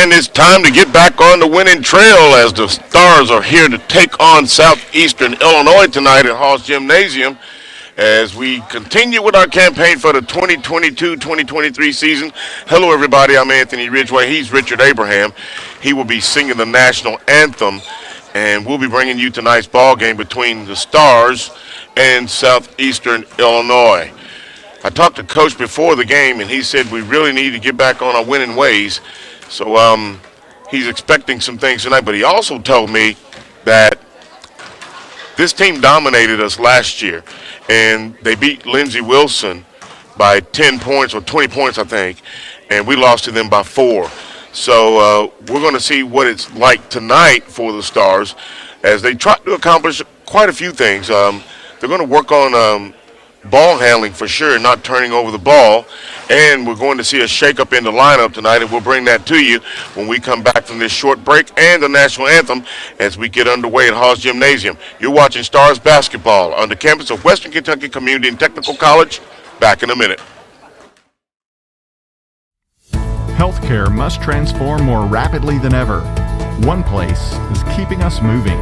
And it's time to get back on the winning trail as the Stars are here to take on Southeastern Illinois tonight at Haws Gymnasium as we continue with our campaign for the 2022-2023 season. Hello, everybody. I'm Anthony Ridgway. He's Richard Abraham. He will be singing the national anthem, and we'll be bringing you tonight's ball game between the Stars and Southeastern Illinois. I talked to Coach before the game, and he said we really need to get back on our winning ways. So he's expecting some things tonight, but he also told me that this team dominated us last year, and they beat Lindsey Wilson by 10 points or 20 points, I think, and we lost to them by 4. So we're going to see what it's like tonight for the Stars as they try to accomplish quite a few things. They're going to work on ball handling for sure, not turning over the ball, and we're going to see a shakeup in the lineup tonight, and we'll bring that to you when we come back from this short break and the national anthem as we get underway at Haws Gymnasium. You're watching Stars basketball on the campus of Western Kentucky Community and Technical College. Back in a minute. Healthcare must transform more rapidly than ever. One place is keeping us moving.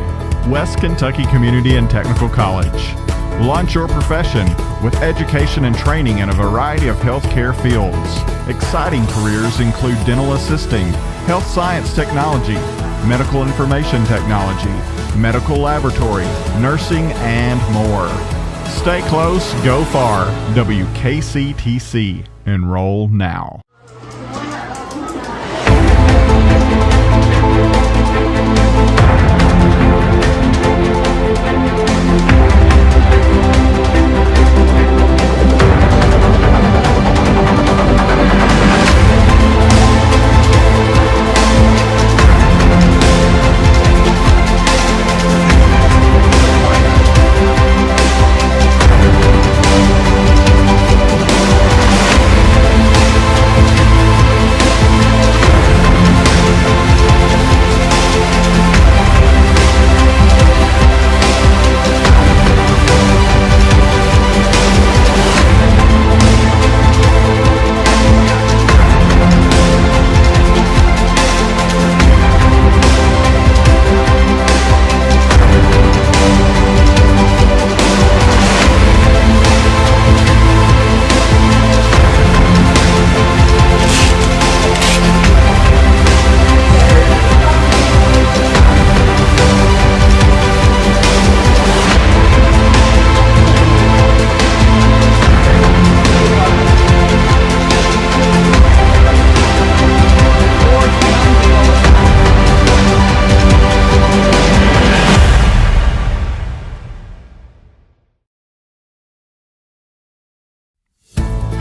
West Kentucky Community and Technical College. Launch your profession with education and training in a variety of healthcare fields. Exciting careers include dental assisting, health science technology, medical information technology, medical laboratory, nursing, and more. Stay close, go far. WKCTC. Enroll now.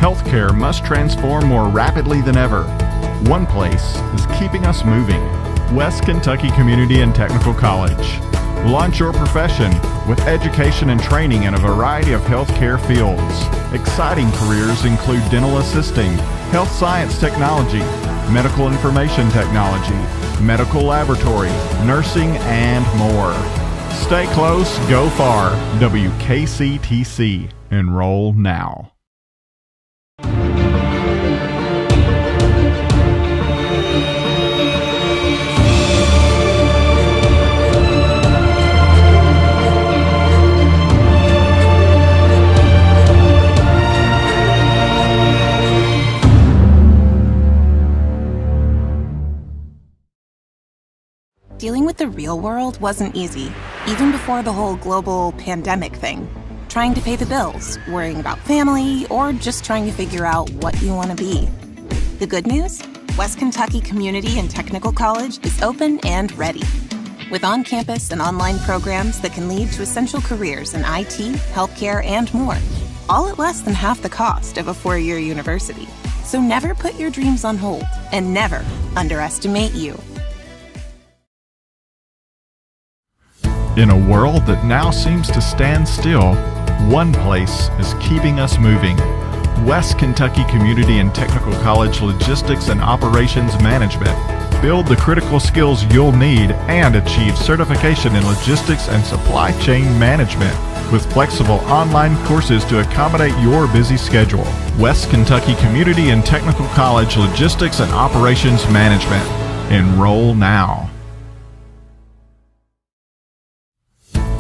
Healthcare must transform more rapidly than ever. One place is keeping us moving. West Kentucky Community and Technical College. Launch your profession with education and training in a variety of healthcare fields. Exciting careers include dental assisting, health science technology, medical information technology, medical laboratory, nursing, and more. Stay close, go far. WKCTC. Enroll now. Dealing with the real world wasn't easy, even before the whole global pandemic thing. Trying to pay the bills, worrying about family, or just trying to figure out what you want to be. The good news? West Kentucky Community and Technical College is open and ready. With on-campus and online programs that can lead to essential careers in IT, healthcare, and more, all at less than half the cost of a four-year university. So never put your dreams on hold, and never underestimate you. In a world that now seems to stand still, one place is keeping us moving. West Kentucky Community and Technical College Logistics and Operations Management. Build the critical skills you'll need and achieve certification in logistics and supply chain management with flexible online courses to accommodate your busy schedule. West Kentucky Community and Technical College Logistics and Operations Management. Enroll now.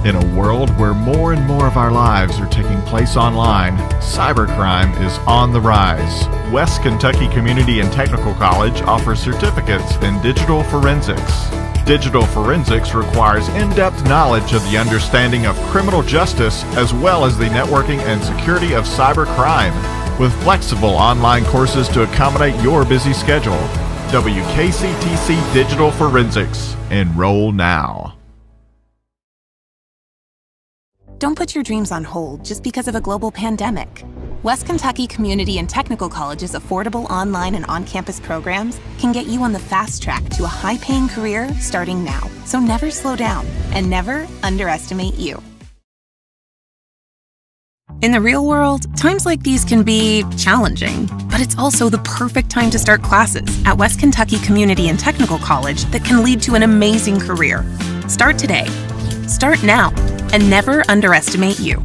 In a world where more and more of our lives are taking place online, cybercrime is on the rise. West Kentucky Community and Technical College offers certificates in digital forensics. Digital forensics requires in-depth knowledge of the understanding of criminal justice as well as the networking and security of cybercrime, with flexible online courses to accommodate your busy schedule. WKCTC Digital Forensics. Enroll now. Don't put your dreams on hold just because of a global pandemic. West Kentucky Community and Technical College's affordable online and on-campus programs can get you on the fast track to a high-paying career starting now. So never slow down and never underestimate you. In the real world, times like these can be challenging, but it's also the perfect time to start classes at West Kentucky Community and Technical College that can lead to an amazing career. Start today. Start now. And never underestimate you.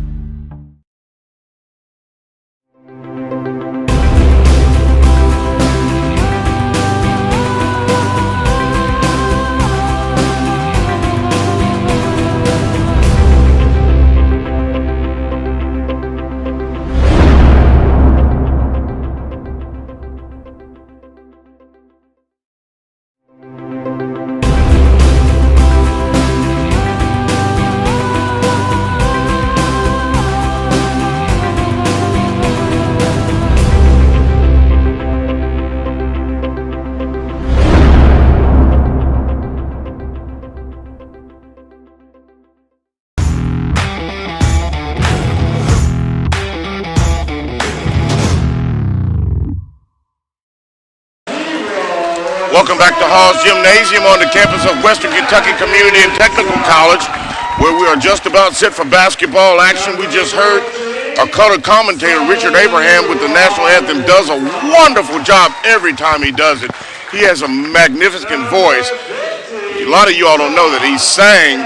Welcome back to Haws Gymnasium on the campus of Western Kentucky Community and Technical College, where we are just about set for basketball action. We just heard our color commentator, Richard Abraham, with the national anthem, does a wonderful job every time he does it. He has a magnificent voice. A lot of you all don't know that he sang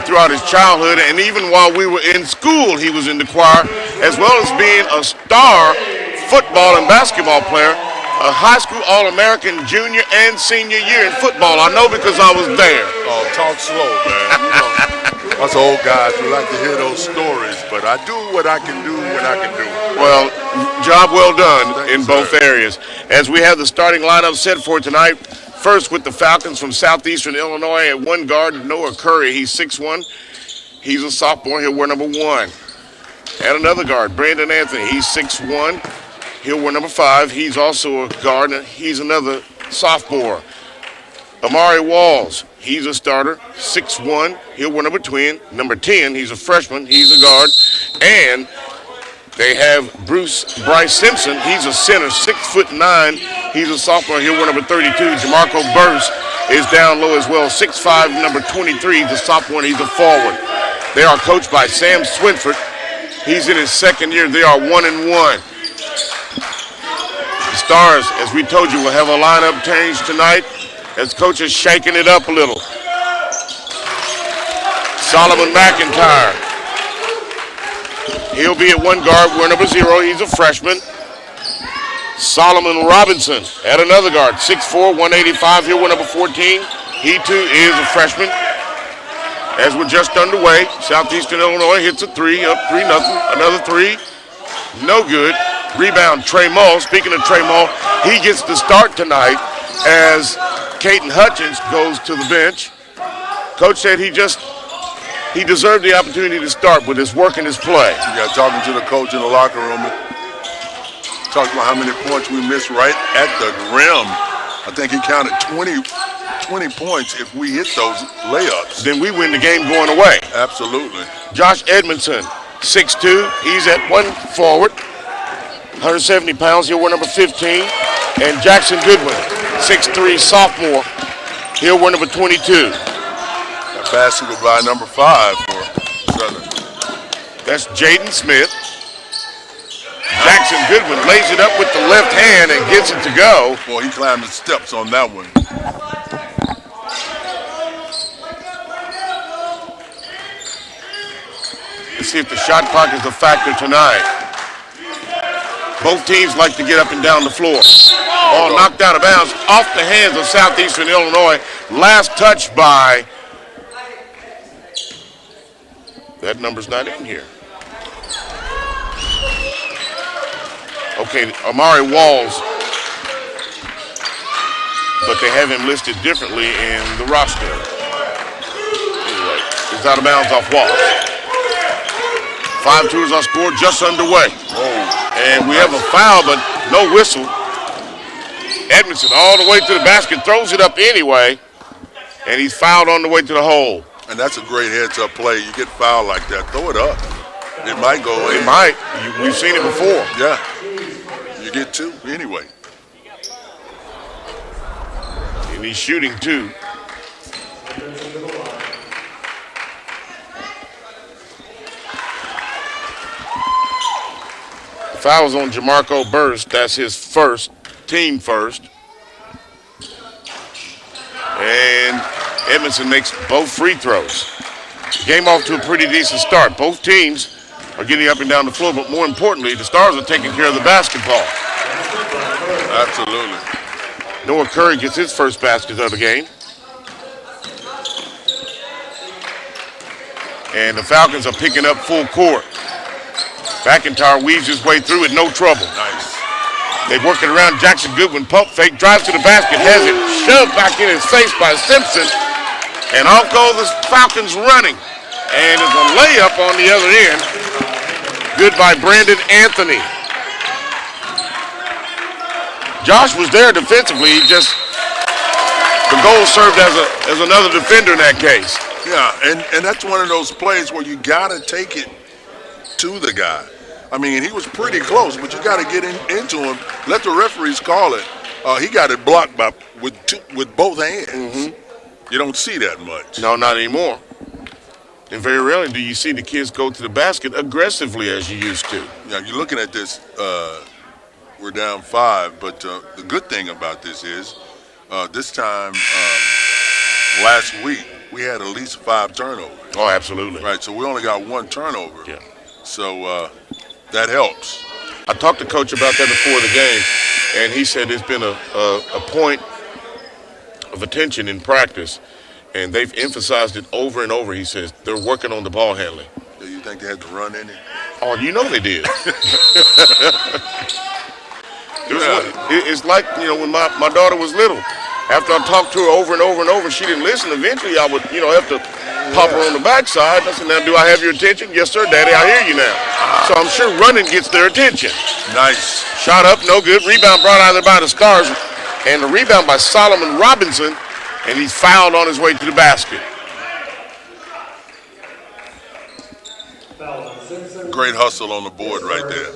throughout his childhood, and even while we were in school, he was in the choir, as well as being a star football and basketball player. A high school All-American junior and senior year in football. I know because I was there. Oh, talk slow, man. You know, us old guys, we like to hear those stories, but I do what I can do when I can do it. Well, job well done Thanks, in both sir. areas. As we have the starting lineup set for tonight, first with the Falcons from Southeastern Illinois at one guard, Noah Curry. He's 6'1". He's a sophomore. He'll wear number 1. At another guard, Brandon Anthony. He's 6'1". He'll wear number 5. He's also a guard. He's another sophomore. Amari Walls, he's a starter, 6'1". He'll wear number 10. He's a freshman. He's a guard. And they have Bryce Simpson. He's a center, 6'9". He's a sophomore. He'll wear number 32. Jamarco Burse is down low as well, 6'5", number 23. He's a sophomore. He's a forward. They are coached by Sam Swinford. He's in his second year. They are 1-1. Stars, as we told you, will have a lineup change tonight as coach is shaking it up a little. Solomon McIntyre. He'll be at one guard, wear number 0. He's a freshman. Solomon Robinson at another guard, 6'4", 185. He'll wear number 14. He too is a freshman. As we're just underway, Southeastern Illinois hits a 3, up 3-0. Another 3, no good. Rebound, Trey Mull. Speaking of Trey Mull, he gets the start tonight as Caden Hutchins goes to the bench. Coach said he deserved the opportunity to start with his work and his play. Yeah, talking to the coach in the locker room, talking about how many points we missed right at the rim. I think he counted 20 points if we hit those layups. Then we win the game going away. Absolutely. Josh Edmondson, 6'2". He's at one forward. 170 pounds, he'll wear number 15. And Jackson Goodwin, 6'3", sophomore. He'll wear number 22. That basket by number 5 for Southern. That's Jaden Smith. Jackson Goodwin lays it up with the left hand and gets it to go. Boy, he climbed the steps on that one. Let's see if the shot clock is a factor tonight. Both teams like to get up and down the floor. Ball knocked out of bounds off the hands of Southeastern Illinois. Last touch by, that number's not in here. Okay, Amari Walls, but they have him listed differently in the roster. Anyway, it's out of bounds off Walls. 5-2 is our score, just underway. And we have a foul, but no whistle. Edmondson all the way to the basket, throws it up anyway, and he's fouled on the way to the hole. And that's a great heads-up play. You get fouled like that, throw it up. It might go in. It might. We've seen it before. Yeah. You get two anyway. And he's shooting two. Fouls on Jamarco Burst. That's his first, team first. And Edmondson makes both free throws. Game off to a pretty decent start. Both teams are getting up and down the floor, but more importantly, the Stars are taking care of the basketball. Absolutely. Noah Curry gets his first basket of the game. And the Falcons are picking up full court. McIntyre weaves his way through it, no trouble. Nice. They work it around. Jackson Goodwin, pump fake, drives to the basket, has it shoved back in his face by Simpson. And off go the Falcons running. And it's a layup on the other end. Good by Brandon Anthony. Josh was there defensively. He just, the goal served as another defender in that case. Yeah, and that's one of those plays where you got to take it to the guy. I mean, he was pretty close, but you got to get into him. Let the referees call it. He got it blocked with both hands. Mm-hmm. You don't see that much. No, not anymore. And very rarely do you see the kids go to the basket aggressively as you used to. Yeah, you're looking at this. We're down 5, but the good thing about this is this time last week we had at least 5 turnovers. Oh, absolutely. Right, so we only got 1 turnover. Yeah. So that helps. I talked to Coach about that before the game, and he said it's been a point of attention in practice, and they've emphasized it over and over. He says they're working on the ball handling. Do you think they had to run in it? Oh, you know they did. It's like, when my daughter was little. After I talked to her over and over and over, she didn't listen. Eventually, I would, have to pop her on the backside. I said, now, do I have your attention? Yes, sir, Daddy, I hear you now. So I'm sure running gets their attention. Nice. Shot up, no good. Rebound brought out there by the Stars. And the rebound by Solomon Robinson. And he's fouled on his way to the basket. Great hustle on the board right there.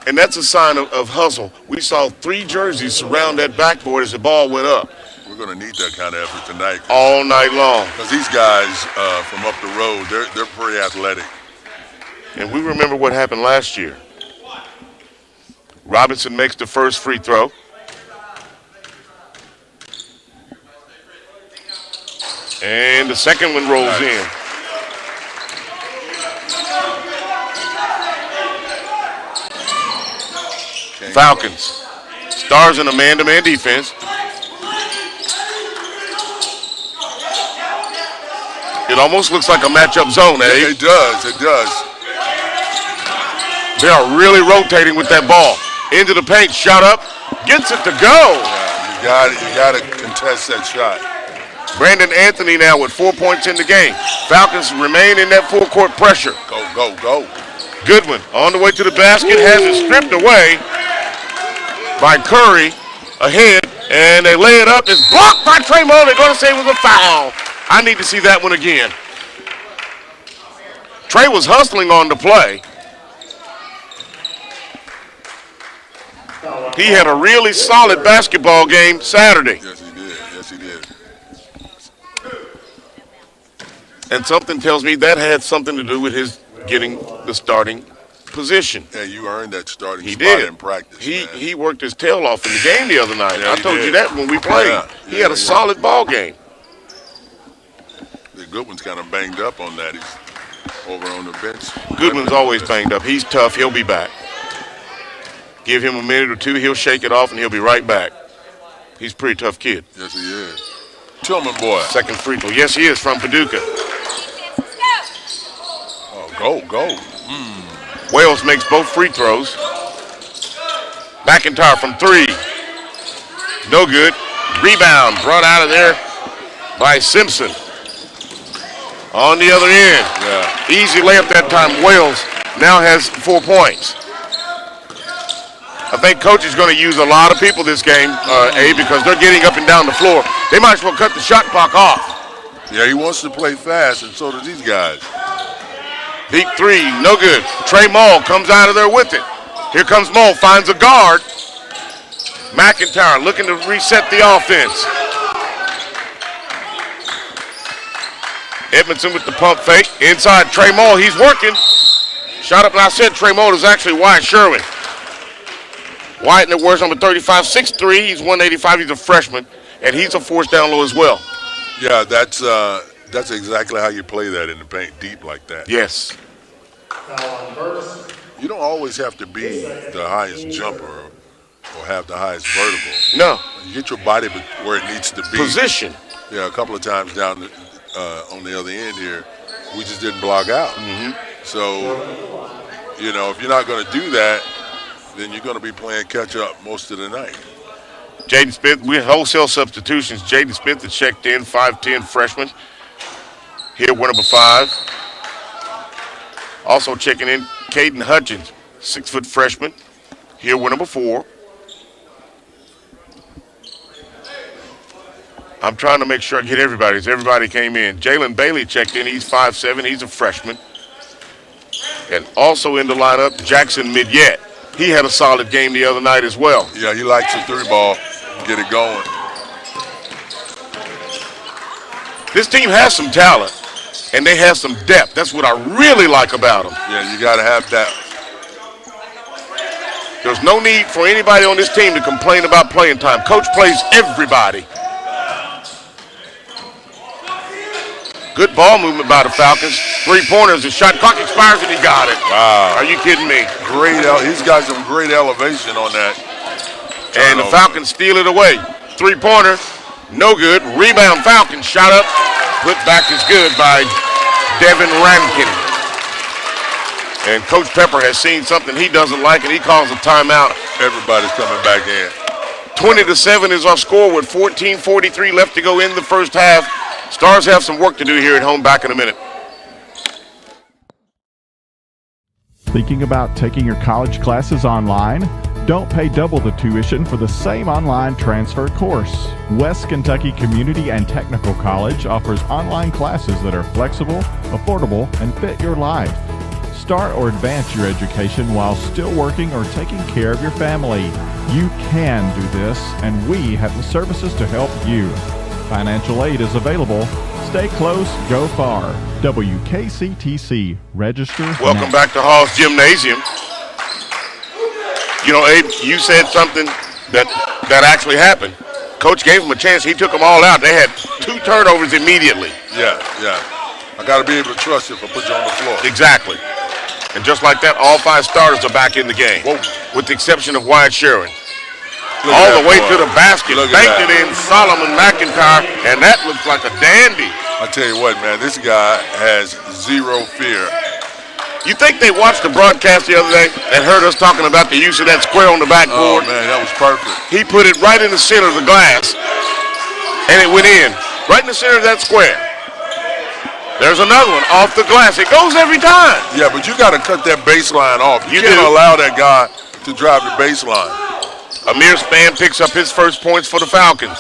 And that's a sign of hustle. We saw 3 jerseys surround that backboard as the ball went up. We're going to need that kind of effort tonight. All night long. Because these guys from up the road, they're pretty athletic. And we remember what happened last year. Robinson makes the first free throw. And the second one rolls in. Falcons. Stars in a man-to-man defense. It almost looks like a matchup zone, eh? It does, it does. They are really rotating with that ball. Into the paint, shot up, gets it to go. Yeah, you got to contest that shot. Brandon Anthony now with 4 points in the game. Falcons remain in that full court pressure. Go, go, go. Goodwin on the way to the basket, has it stripped away by Curry, ahead, and they lay it up. It's blocked by Tremont. They're going to say it was a foul. I need to see that one again. Trey was hustling on the play. He had a really solid basketball game Saturday. Yes, he did. Yes, he did. And something tells me that had something to do with his getting the starting position. Yeah, you earned that starting He spot did. in practice. He worked his tail off in the game the other night. Yeah, I he told did. you that when we played. Yeah. He had a solid ball game. The Goodwin's kind of banged up on that. He's over on the bench. Goodman's always banged up. He's tough. He'll be back. Give him a minute or two, he'll shake it off, and he'll be right back. He's a pretty tough kid. Yes, he is. Tillman boy. Second free throw. Yes, he is from Paducah. Oh, go. Wales makes both free throws. McIntyre from 3. No good. Rebound brought out of there by Simpson. On the other end. Yeah. Easy layup that time. Wales now has 4 points. I think coach is going to use a lot of people this game, because they're getting up and down the floor. They might as well cut the shot clock off. Yeah, he wants to play fast, and so do these guys. Deep 3, no good. Trey Mull comes out of there with it. Here comes Mull, finds a guard. McIntyre looking to reset the offense. Edmondson with the pump fake. Inside Trey Mull, he's working. Shot up, and I said Trey Mull is actually Wyatt Sherwin. Wyatt wears number 35, 6'3", he's 185, he's a freshman, and he's a force down low as well. Yeah, that's exactly how you play that in the paint, deep like that. Yes. You don't always have to be the highest jumper or have the highest vertical. No. You get your body where it needs to be. Position. Yeah, a couple of times down on the other end here, we just didn't block out. So, if you're not going to do that, then you're going to be playing catch-up most of the night. Jaden Smith, we wholesale substitutions. Jaden Smith is checked in, 5'10", freshman. Here, we're number 5. Also checking in, Caden Hutchins, 6-foot freshman. Here, we're number 4. I'm trying to make sure I get everybody. Everybody came in. Jalen Bailey checked in. He's 5'7". He's a freshman. And also in the lineup, Jackson Midyet. He had a solid game the other night as well. Yeah, he likes the 3-ball. Get it going. This team has some talent, and they have some depth. That's what I really like about them. Yeah, you got to have that. There's no need for anybody on this team to complain about playing time. Coach plays everybody. Good ball movement by the Falcons. 3-pointers, the shot clock expires, and he got it. Wow. Are you kidding me? Great. He's got some great elevation on that. And the Falcons steal it away. 3-pointer, no good. Rebound, Falcons, shot up. Put back is good by Devin Rankin. And Coach Pepper has seen something he doesn't like, and he calls a timeout. Everybody's coming back in. 20-7 is our score with 14:43 left to go in the first half. Stars have some work to do here at home. Back in a minute. Thinking about taking your college classes online? Don't pay double the tuition for the same online transfer course. West Kentucky Community and Technical College offers online classes that are flexible, affordable, and fit your life. Start or advance your education while still working or taking care of your family. You can do this, and we have the services to help you. Financial aid is available. Stay close, go far. WKCTC. Register Welcome now. back to Haws Gymnasium. Abe, you said something that actually happened. Coach gave them a chance. He took them all out. They had 2 turnovers immediately. Yeah. I got to be able to trust you if I put you on the floor. Exactly. And just like that, all 5 starters are back in the game. Whoa. With the exception of Wyatt Sherwin. Look All at the that way boy. to the basket. Look at Banked that. it in Solomon McIntyre, and that looks like a dandy. I tell you what, man, this guy has zero fear. You think they watched the broadcast the other day and heard us talking about the use of that square on the Oh, backboard? man, that was perfect. He put it right in the center of the glass, and it went in. Right in the center of that square. There's another one off the glass. It goes every time. Yeah, but you got to cut that baseline off. You You can't do. allow that guy to drive the baseline. Amir Spann picks up his first points for the Falcons.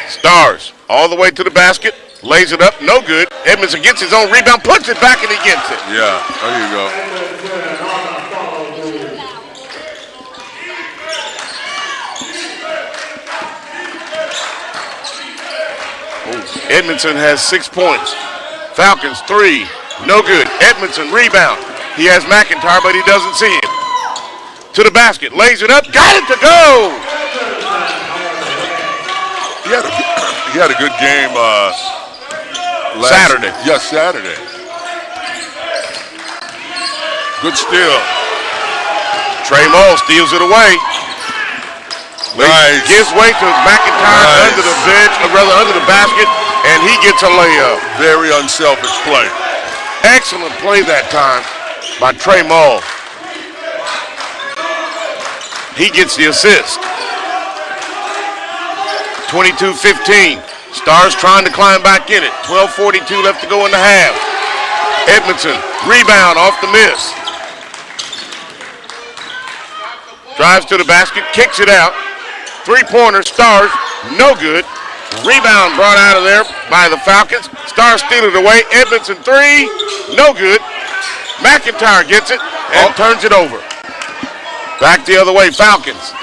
Stars all the way to the basket, lays it up, no good. Edmondson gets his own rebound, puts it back, and he gets it. Yeah, there you go. Edmondson has 6 points. Falcons 3, no good. Edmondson rebound. He has McIntyre, but he doesn't see him. To the basket, lays it up, got it to go. He had a good game Saturday. Yes, Saturday. Good steal. Trey Moll steals it away. Nice. Gives way to McIntyre under the bench, or rather under the basket, and he gets a layup. Very unselfish play. Excellent play that time by Trey Moll. He gets the assist. 22-15. Stars trying to climb back in it. 12:42 left to go in the half. Edmondson, rebound off the miss. Drives to the basket, kicks it out. Three-pointer, Stars, no good. Rebound brought out of there by the Falcons. Stars steal it away. Edmondson three, no good. McIntyre gets it and turns it over. Back the other way, Falcons.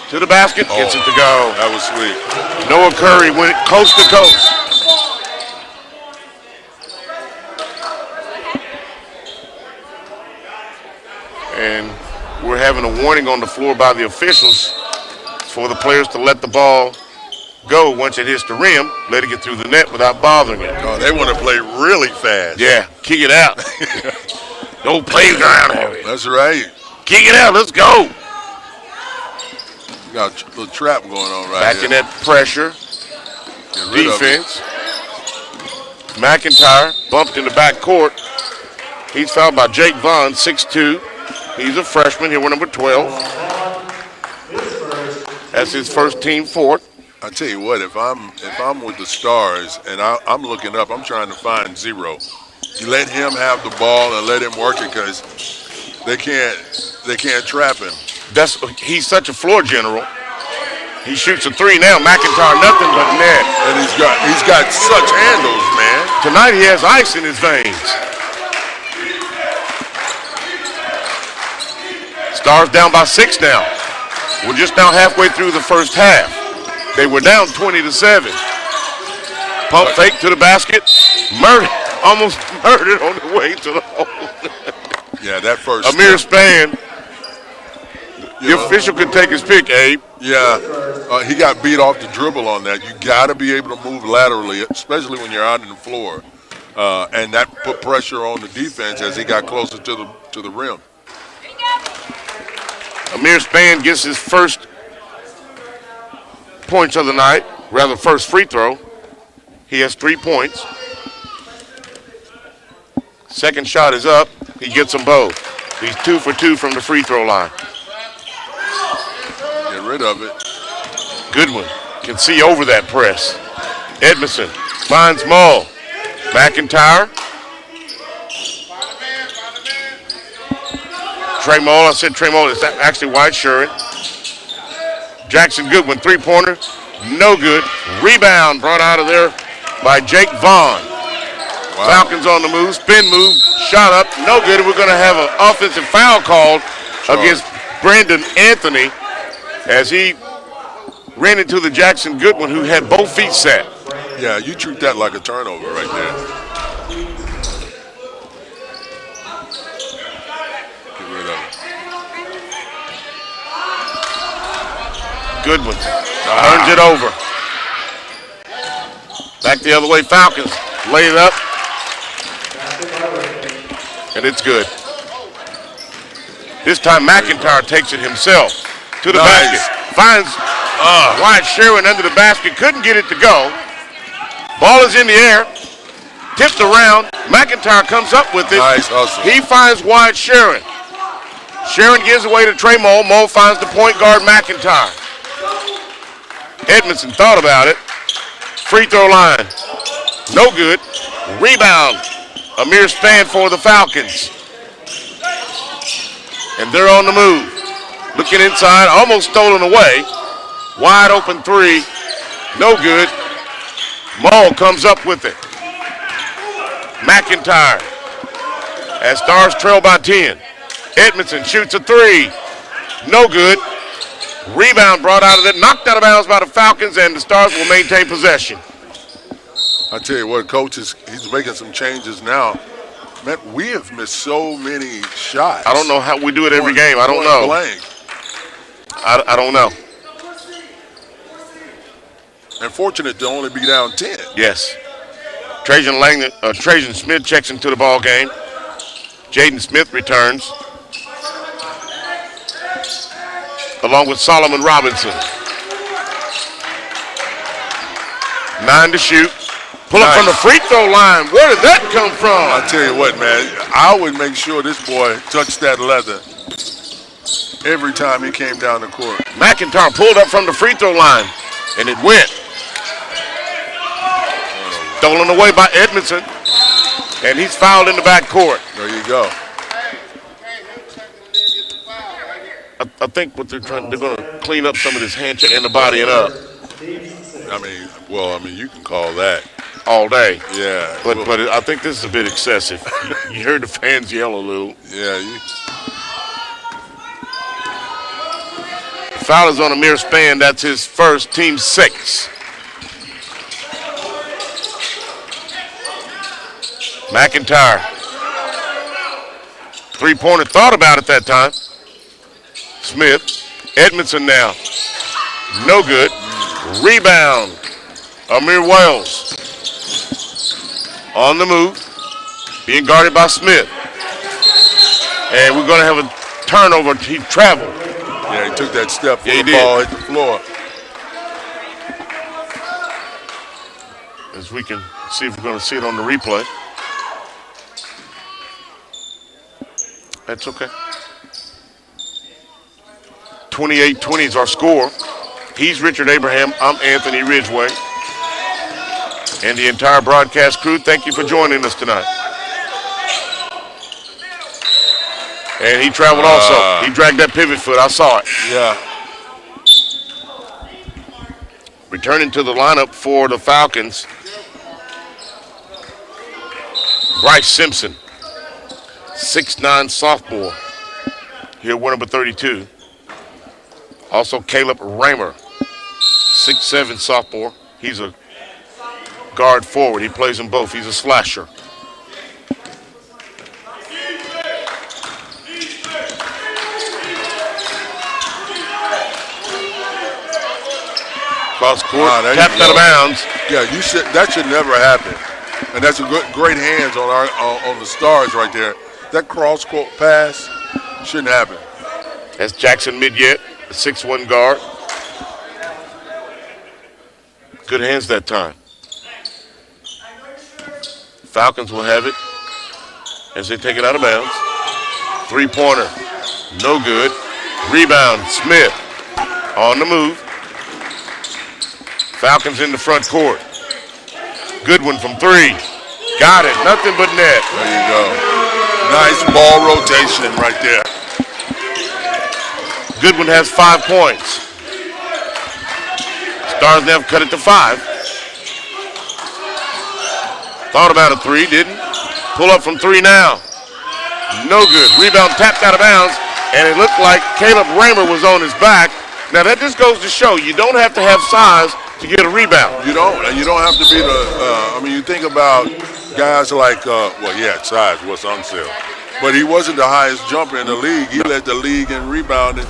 To the basket, gets it to go. That was sweet. Noah Curry went coast to coast. And we're having a warning on the floor by the officials for the players to let the ball go once it hits the rim, let it get through the net without bothering it. Oh, they want to play really fast. Yeah, kick it out. No playground heavy. That's right. Kick it out, let's go. You got a little trap going on right Back here. in that pressure. Get rid of it. Defense. McIntyre bumped in the back court. He's fouled by Jake Vaughn, 6'2". He's a freshman, here with number 12. That's his first team fourth. I tell you what, if I'm with the Stars and I'm looking up, I'm trying to find zero. You let him have the ball and let him work it because they can't trap him. He's such a floor general. He shoots a three now. McIntyre nothing but net. And he's got such handles, man. Tonight he has ice in his veins. Stars down by 6 now. We're just now halfway through the first half. They were down 20-7. Pump fake to the basket. Almost murdered on the way to the hole. Yeah, that first Amir step. Spann. The official could take his pick, Abe. Yeah, he got beat off the dribble on that. You got to be able to move laterally, especially when you're out on the floor. And that put pressure on the defense as he got closer to the rim. Amir Spann gets his first points of the night, rather first free throw. He has 3 points. Second shot is up. He gets them both. He's 2 for 2 from the free throw line. Get rid of it. Goodwin can see over that press. Edmondson finds Moll. McIntyre. Trey Moll, I said Trey Moll, it's actually White Shuren. Jackson Goodwin, three-pointer, no good. Rebound brought out of there by Jake Vaughn. Wow. Falcons on the move, spin move, shot up, no good. We're going to have an offensive foul called against Brandon Anthony as he ran into the Jackson Goodwin who had both feet set. Yeah, you treat that like a turnover right there. Goodwin turns it over. Back the other way, Falcons lay it up. And it's good. This time McIntyre takes it himself to the basket. Finds Wyatt Sherwin under the basket. Couldn't get it to go. Ball is in the air. Tipped around. McIntyre comes up with it. Nice hustle. He finds Wyatt Sherwin. Sherwin gives away to Trey Moll. Moll finds the point guard McIntyre. Edmondson thought about it. Free throw line. No good. Rebound. Amir Spann for the Falcons. And they're on the move. Looking inside. Almost stolen away. Wide open three. No good. Moll comes up with it. McIntyre. As Stars trail by 10. Edmondson shoots a three. No good. Rebound brought out of it, knocked out of bounds by the Falcons, and the Stars will maintain possession. I tell you what, Coach, he's making some changes now. Man, we have missed so many shots. I don't know how we do it every game. I don't know. Blank. I don't know. And fortunate to only be down 10. Yes. Trajan Smith checks into the ball game. Jaden Smith returns. along with Solomon Robinson. 9 to shoot. Pull up from the free throw line. Where did that come from? I tell you what, man, I would make sure this boy touched that leather every time he came down the court. McIntyre pulled up from the free throw line, and it went. Stolen away by Edmondson, and he's fouled in the backcourt. There you go. I think what they're going to clean up some of this hand check and the bodying up. I mean, you can call that all day. Yeah. But I think this is a bit excessive. You heard the fans yell a little. Yeah. Foul is on Amir Spann. That's his first, team 6. McIntyre. Three-pointer, thought about it that time. Smith. Edmondson now. No good. Rebound. Amir Wells. On the move. Being guarded by Smith. And we're going to have a turnover. He traveled. Yeah, he took that step before the ball hit the floor. As we can see if we're going to see it on the replay. That's okay. 28-20 is our score. He's Richard Abraham. I'm Anthony Ridgway. And the entire broadcast crew, thank you for joining us tonight. And he traveled also. He dragged that pivot foot. I saw it. Yeah. Returning to the lineup for the Falcons, Bryce Simpson, 6'9" sophomore. Here, number 32. Also, Caleb Raymer, 6'7" sophomore. He's a guard forward. He plays them both. He's a slasher. Cross court, tapped out of bounds. Yeah, that should never happen. And that's a great hands on the Stars right there. That cross court pass shouldn't happen. That's Jackson Midyet, the 6'1" guard. Good hands that time. Falcons will have it as they take it out of bounds. Three-pointer, no good. Rebound, Smith on the move. Falcons in the front court. Goodwin from 3. Got it, nothing but net. There you go. Nice ball rotation right there. Goodwin has 5 points. Stars now cut it to 5. Thought about a 3, didn't. Pull up from 3 now. No good. Rebound tapped out of bounds, and it looked like Caleb Raymer was on his back. Now that just goes to show you don't have to have size to get a rebound. You don't, and you don't have to be you think about guys like, size was Unseld. But he wasn't the highest jumper in the league. He led the league in rebounding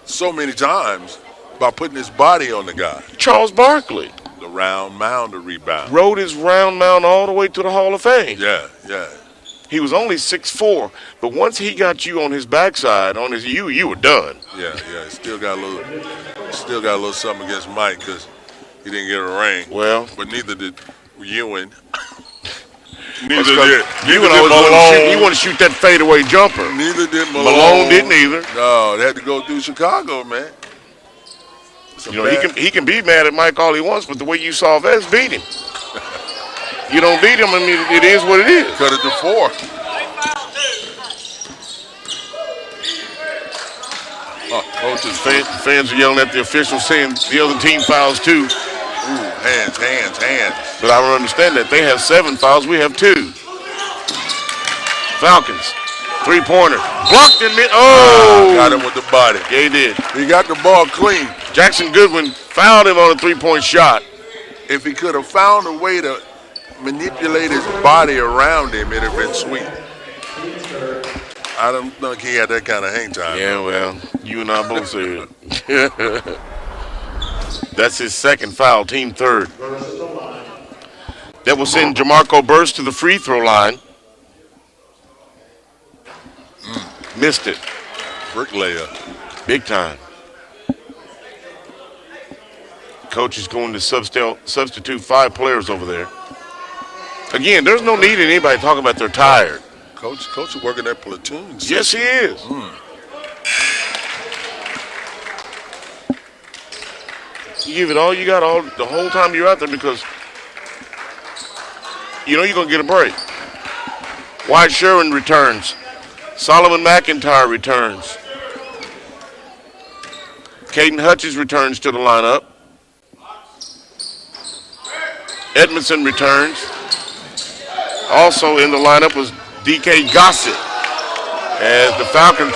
so many times by putting his body on the guy. Charles Barkley. The round mound of rebound. Rode his round mound all the way to the Hall of Fame. Yeah. He was only 6'4", but once he got you on his backside, you were done. Yeah. Still got a little something against Mike because he didn't get a ring. Well, but neither did Ewan. Neither did Malone. You want to shoot that fadeaway jumper. Neither did Malone. Malone didn't either. No, they had to go through Chicago, man. He can be mad at Mike all he wants, but the way you saw Vez beat him. You don't beat him, it is what it is. Cut it to 4. Coaches, fans are yelling at the officials saying the other team fouls too. Ooh, hands. But I don't understand that. They have 7 fouls, we have 2. Falcons, three-pointer. Blocked in mid. Got him with the body. Yeah, he did. He got the ball clean. Jackson Goodwin fouled him on a 3-point shot. If he could have found a way to manipulate his body around him, it'd have been sweet. I don't think he had that kind of hang time. Yeah, well, you and I both said it. That's his second foul, team 3rd. That will send Jamarco Burst to the free throw line. Missed it. Bricklayer. Big time. Coach is going to substitute 5 players over there. Again, there's no need in anybody talking about they're tired. Coach is working that platoon. Yes, he is. You give it all you got the whole time you're out there because you know you're going to get a break. Wyatt Sherwin returns. Solomon McIntyre returns. Caden Hutchins returns to the lineup. Edmondson returns. Also in the lineup was DK Gossett as the Falcons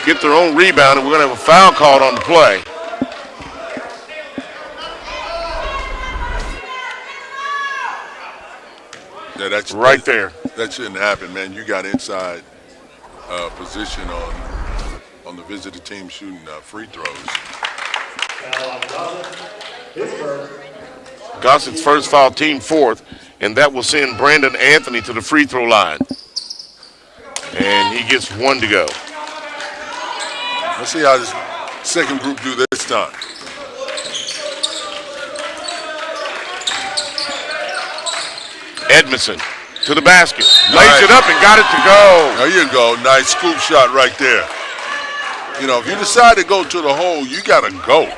get their own rebound, and we're going to have a foul called on the play. Yeah, that's right there. That shouldn't happen, man. You got inside position on the visitor team shooting free throws. Gossett's first foul, team 4th, and that will send Brandon Anthony to the free throw line. And he gets 1 to go. Let's see how this second group do this time. Edmondson to the basket. Lays it up and got it to go. There you go. Nice scoop shot right there. You know, if you decide to go to the hole, you got to go.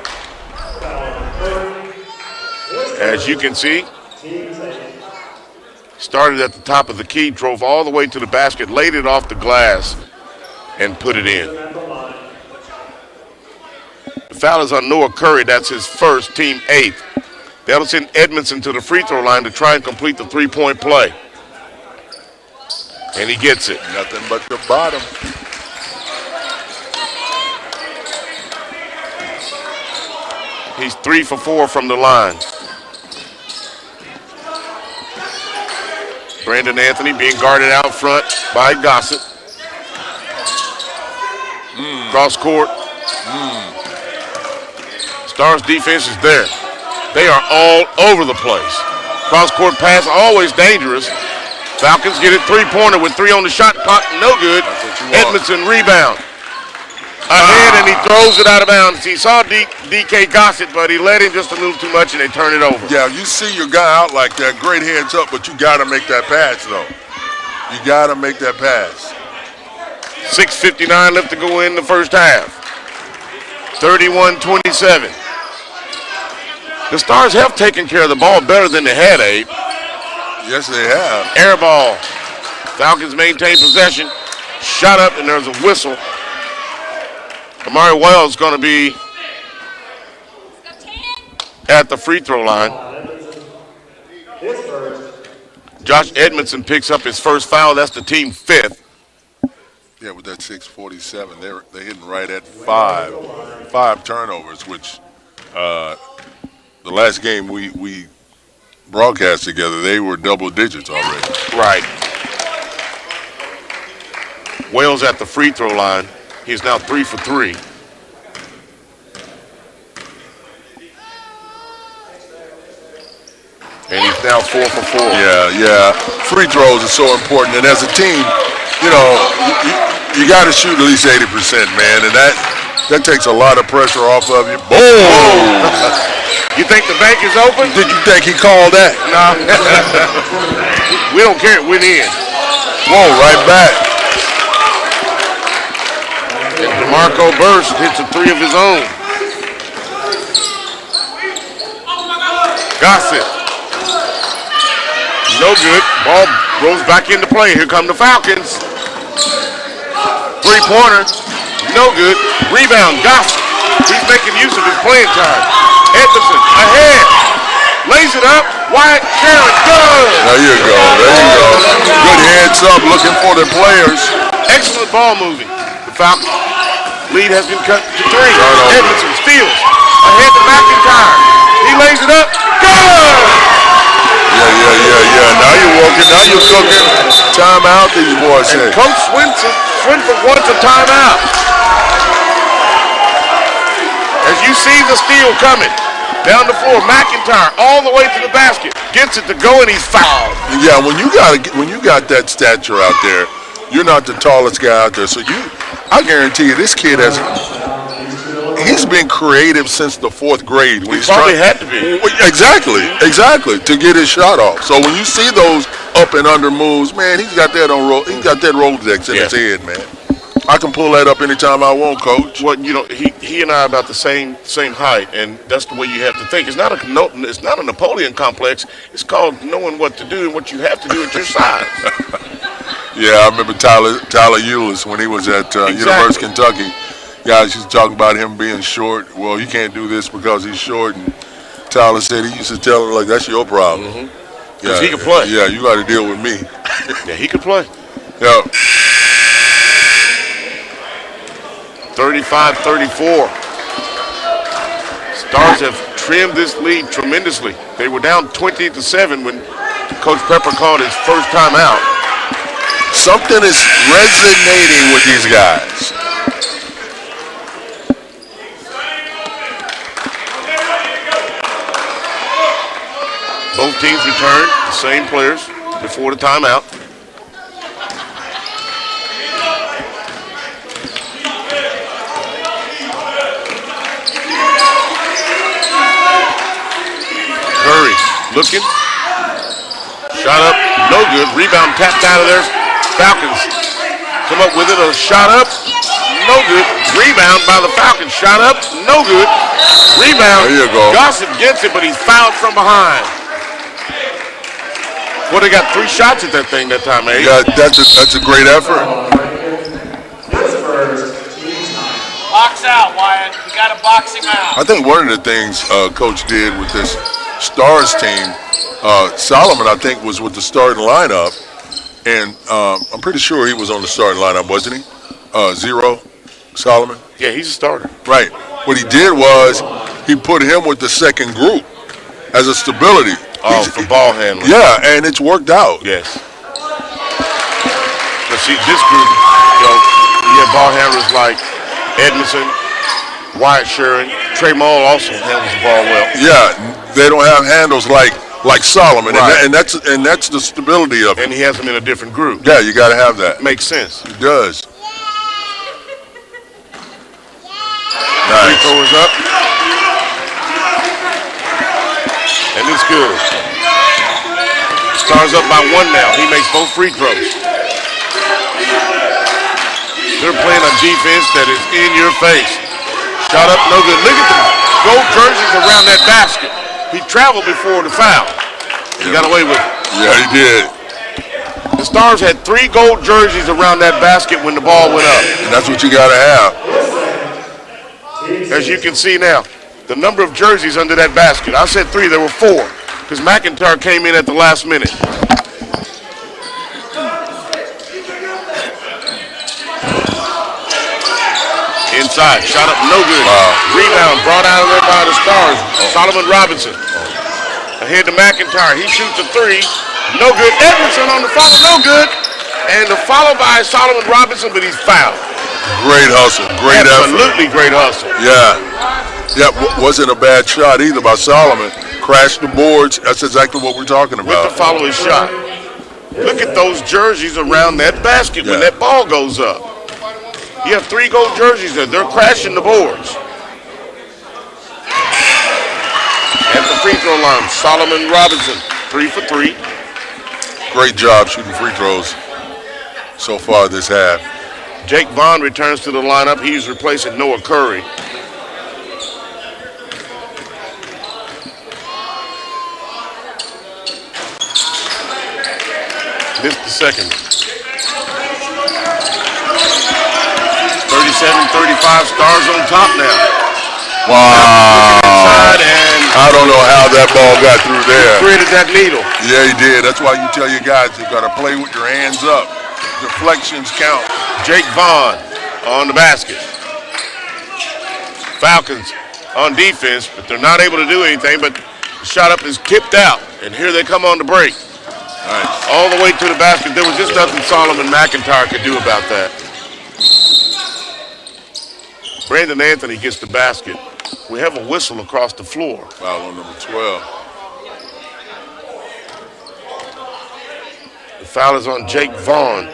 As you can see, started at the top of the key, drove all the way to the basket, laid it off the glass, and put it in. The foul is on Noah Curry. That's his first, team 8th. That'll send Edmondson to the free throw line to try and complete the 3-point play. And he gets it. Nothing but the bottom. He's 3 for 4 from the line. Brandon Anthony being guarded out front by Gossett. Cross court. Stars defense is there. They are all over the place. Cross court pass, always dangerous. Falcons get it 3-pointer with 3 on the shot clock, no good. Edmondson rebound. Ahead and he throws it out of bounds. He saw DK Gossett, but he let him just a little too much and they turn it over. Yeah, you see your guy out like that, great heads up, but you got to make that pass, though. You got to make that pass. 6:59 left to go in the first half. 31-27. The Stars have taken care of the ball better than they had, Abe. Yes, they have. Air ball. Falcons maintain possession. Shot up, and there's a whistle. Amari Wells is going to be at the free throw line. Josh Edmondson picks up his first foul. That's the team 5th. Yeah, with that 6:47, they're hitting right at 5 turnovers, which the last game we broadcast together, they were double digits already. Right. Wells at the free throw line. He's now 3 for 3. And he's now 4 for 4. Yeah. Free throws are so important. And as a team, you know, you got to shoot at least 80%, man. And that takes a lot of pressure off of you. Boom! You think the bank is open? Did you think he called that? No. We don't care. It went in. Whoa, right back. And DeMarco Burst hits a 3 of his own. Gossett. No good. Ball rolls back into play. Here come the Falcons. 3-pointer. No good. Rebound. Gossett. He's making use of his playing time. Edmondson ahead. Lays it up. Wyatt Sharon. Good. There you go. Good heads up looking for the players. Excellent ball moving. The Falcons lead has been cut to 3. Edmondson steals. Ahead to McIntyre. He lays it up. Good. Yeah. Now you're walking. Now you're cooking. Timeout, these boys say. Coach Swinford wants a timeout. As you see the steal coming down the floor, McIntyre all the way to the basket, gets it to go, and he's fouled. Yeah, when you got that stature out there, you're not the tallest guy out there. So I guarantee you, this kid he's been creative since the 4th grade. When He probably had to be. Exactly, to get his shot off. So when you see those up and under moves, man, he's got that on roll. He's got that Rolodex in his head, man. I can pull that up anytime I want, Coach. Well, you know, he and I are about the same height, and that's the way you have to think. It's not a Napoleon complex. It's called knowing what to do and what you have to do at your size. Yeah, I remember Tyler Eulis when he was at University of Kentucky. Guys used to talk about him being short. Well, you can't do this because he's short. And Tyler said he used to tell him, like, that's your problem. Mm-hmm. Yeah, he can play. Yeah, you got to deal with me. Yeah, he can play. Yeah. 35-34. Stars have trimmed this lead tremendously. They were down 20-7 when Coach Pepper called his first time out. Something is resonating with these guys. Both teams returned, the same players before the timeout. Curry looking. Shot up, no good. Rebound tapped out of there. Falcons come up with it. A shot up, no good. Rebound by the Falcons. Shot up, no good. Rebound. There you go. Gossett gets it, but he's fouled from behind. Well, they got 3 shots at that thing that time, eh? Yeah, that's a great effort. Box out, Wyatt. You got to box him out. I think one of the things Coach did with this Stars team, Solomon, I think, was with the starting lineup, and I'm pretty sure he was on the starting lineup, wasn't he? Zero, Solomon? Yeah, he's a starter. Right. What he did was he put him with the second group as a stability. Oh, for ball handling. Yeah, and it's worked out. Yes. But see, this group, you have ball handlers like Edmondson, Wyatt Sherrin, Trey Maul also handles the ball well. Yeah, they don't have handles like Solomon, right. and that's the stability of it. And he has them in a different group. Yeah, you got to have that. Makes sense. It does. Free Nice. throw is up. And it's good. Stars up by 1 now. He makes both free throws. They're playing a defense that is in your face. Shot up, no good. Look at the gold jerseys around that basket. He traveled before the foul. He got away with it. Yeah, he did. The Stars had 3 gold jerseys around that basket when the ball went up. And that's what you got to have. As you can see now, the number of jerseys under that basket. I said 3, there were 4, because McIntyre came in at the last minute. Inside, shot up, no good. Wow. Rebound brought out of there by the Stars. Solomon Robinson. Ahead to McIntyre. He shoots a 3. No good. Edmondson on the follow, no good. And the follow by Solomon Robinson, but he's fouled. Great hustle. Great effort. Absolutely great hustle. Yeah. Yeah, wasn't a bad shot either by Solomon. Crashed the boards. That's exactly what we're talking With about. the following shot. Look at those jerseys around that basket when Yeah. that ball goes up. You have 3 gold jerseys there. They're crashing the boards. At the free throw line, Solomon Robinson, 3 for 3. Great job shooting free throws so far this half. Jake Vaughn returns to the lineup. He's replacing Noah Curry. Missed the second. 37-35, Stars on top now. Wow. Inside and I don't know how that ball got through there. created that needle. Yeah, he did. That's why you tell your guys you got to play with your hands up. Deflections count. Jake Vaughn on the basket. Falcons on defense, but they're not able to do anything, but the shot up is tipped out, and here they come on the break. Nice. All the way to the basket. There was just nothing Solomon McIntyre could do about that. Brandon Anthony gets the basket. We have a whistle across the floor. Foul on number 12. The foul is on Jake Vaughn.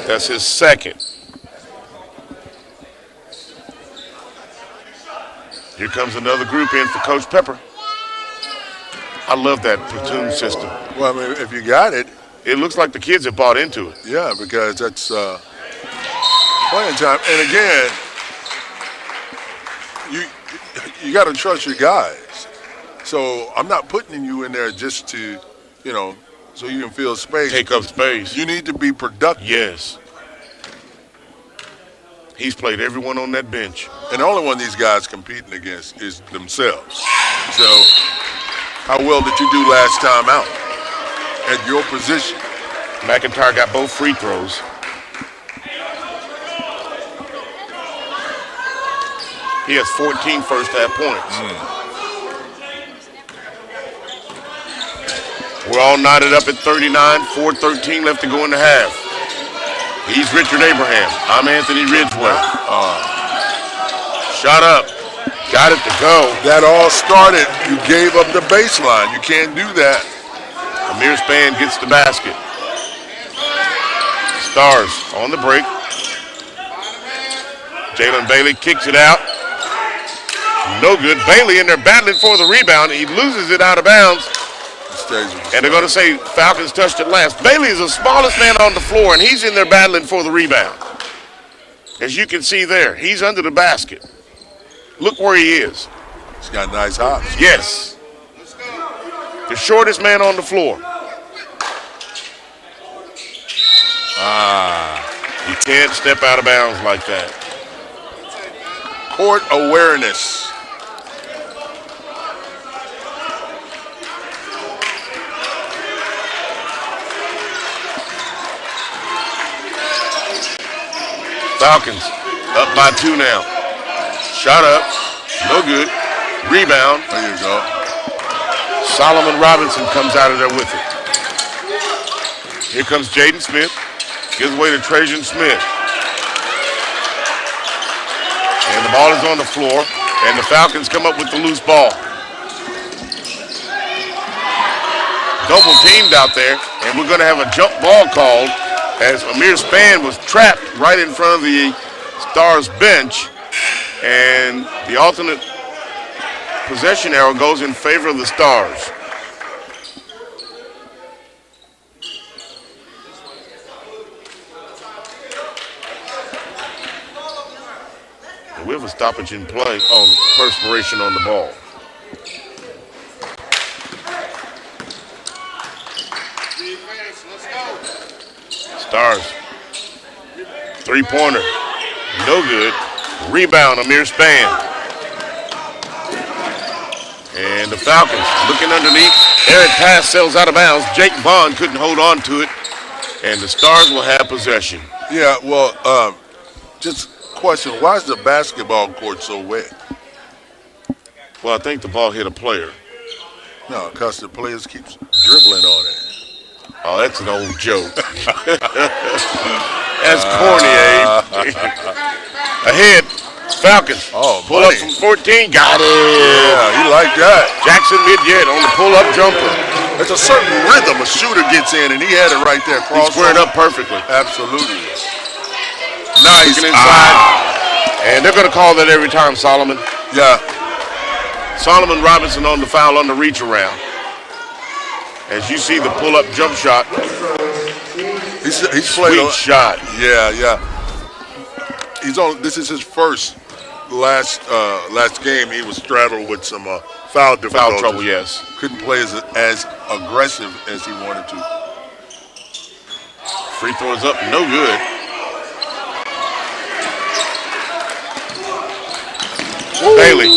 That's his second. Here comes another group in for Coach Pepper. I love that platoon system. Well, I mean, if you got it. It looks like the kids have bought into it. Yeah, because that's playing time. And again, you got to trust your guys. So I'm not putting you in there just to, so you can fill space. Take up space. You need to be productive. Yes. He's played everyone on that bench. And the only one these guys competing against is themselves. So how well did you do last time out at your position? McIntyre got both free throws. He has 14 first half points. We're all knotted up at 39, 4:13 left to go in the half. He's Richard Abraham. I'm Anthony Ridgeway. Shot up. Got it to go. That all started. You gave up the baseline. You can't do that. Amir Spann gets the basket. Stars on the break. Jalen Bailey kicks it out. No good. Bailey in there battling for the rebound. He loses it out of bounds. And they're going to say Falcons touched it last. Bailey is the smallest man on the floor, and he's in there battling for the rebound. As you can see there, he's under the basket. Look where he is. He's got nice hops. Yes. The shortest man on the floor. You can't step out of bounds like that. Court awareness. Falcons up by 2 now. Shot up. No good. Rebound. There you go. Solomon Robinson comes out of there with it. Here comes Jaden Smith. Gives away to Trajan Smith. And the ball is on the floor. And the Falcons come up with the loose ball. Double teamed out there. And we're going to have a jump ball called as Amir Spann was trapped right in front of the Stars bench. And the alternate possession arrow goes in favor of the Stars. And we have a stoppage in play on perspiration on the ball. Stars. Three-pointer. No good. Rebound, Amir Spann. And the Falcons looking underneath. Eric pass sails out of bounds. Jake Vaughn couldn't hold on to it. And the Stars will have possession. Yeah, well, just question, why is the basketball court so wet? Well, I think the ball hit a player. No, because the players keep dribbling on it. Oh, that's an old joke. That's corny, Abe. Ahead, Falcons. Oh, pull up from 14, got it. Yeah, he like that. Jackson Midyet on the pull-up jumper. There's a certain rhythm a shooter gets in, and he had it right there. He squared up perfectly. Absolutely. Nice. Looking inside. And they're going to call that every time, Solomon. Yeah. Solomon Robinson on the foul on the reach around. As you see the pull-up jump shot. He's played a shot. Yeah. He's on. This is his first last game. He was straddled with some foul trouble. Yes. Couldn't play as aggressive as he wanted to. Free throws up, no good. Woo. Bailey.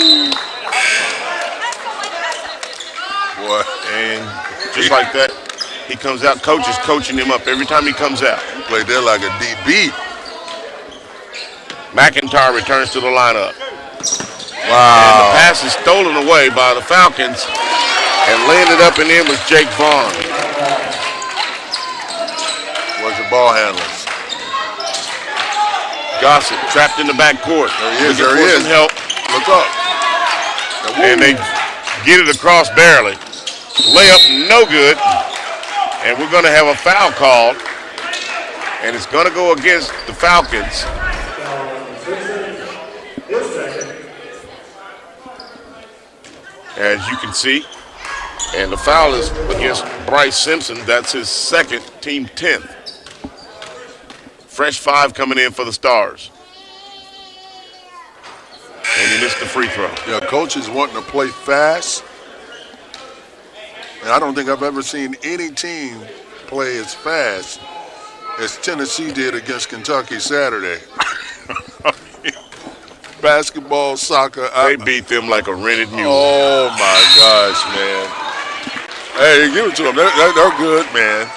Boy. And just like that, he comes out. Coach is coaching him up every time he comes out. He played there like a DB. McIntyre returns to the lineup. Wow. And the pass is stolen away by the Falcons. And landed up and in was Jake Vaughn. Where's the ball handlers? Gossett trapped in the backcourt. There he is. Help. Look up. And they get it across barely. Layup no good. And we're going to have a foul called. And it's going to go against the Falcons. as you can see. And the foul is against Bryce Simpson. That's his second, team 10th. Fresh 5 coming in for the Stars. And he missed the free throw. Yeah, coach is wanting to play fast. And I don't think I've ever seen any team play as fast as Tennessee did against Kentucky Saturday. Basketball, soccer. They beat them like a rented mule. Oh, my gosh, man. Hey, give it to them. They're good, man.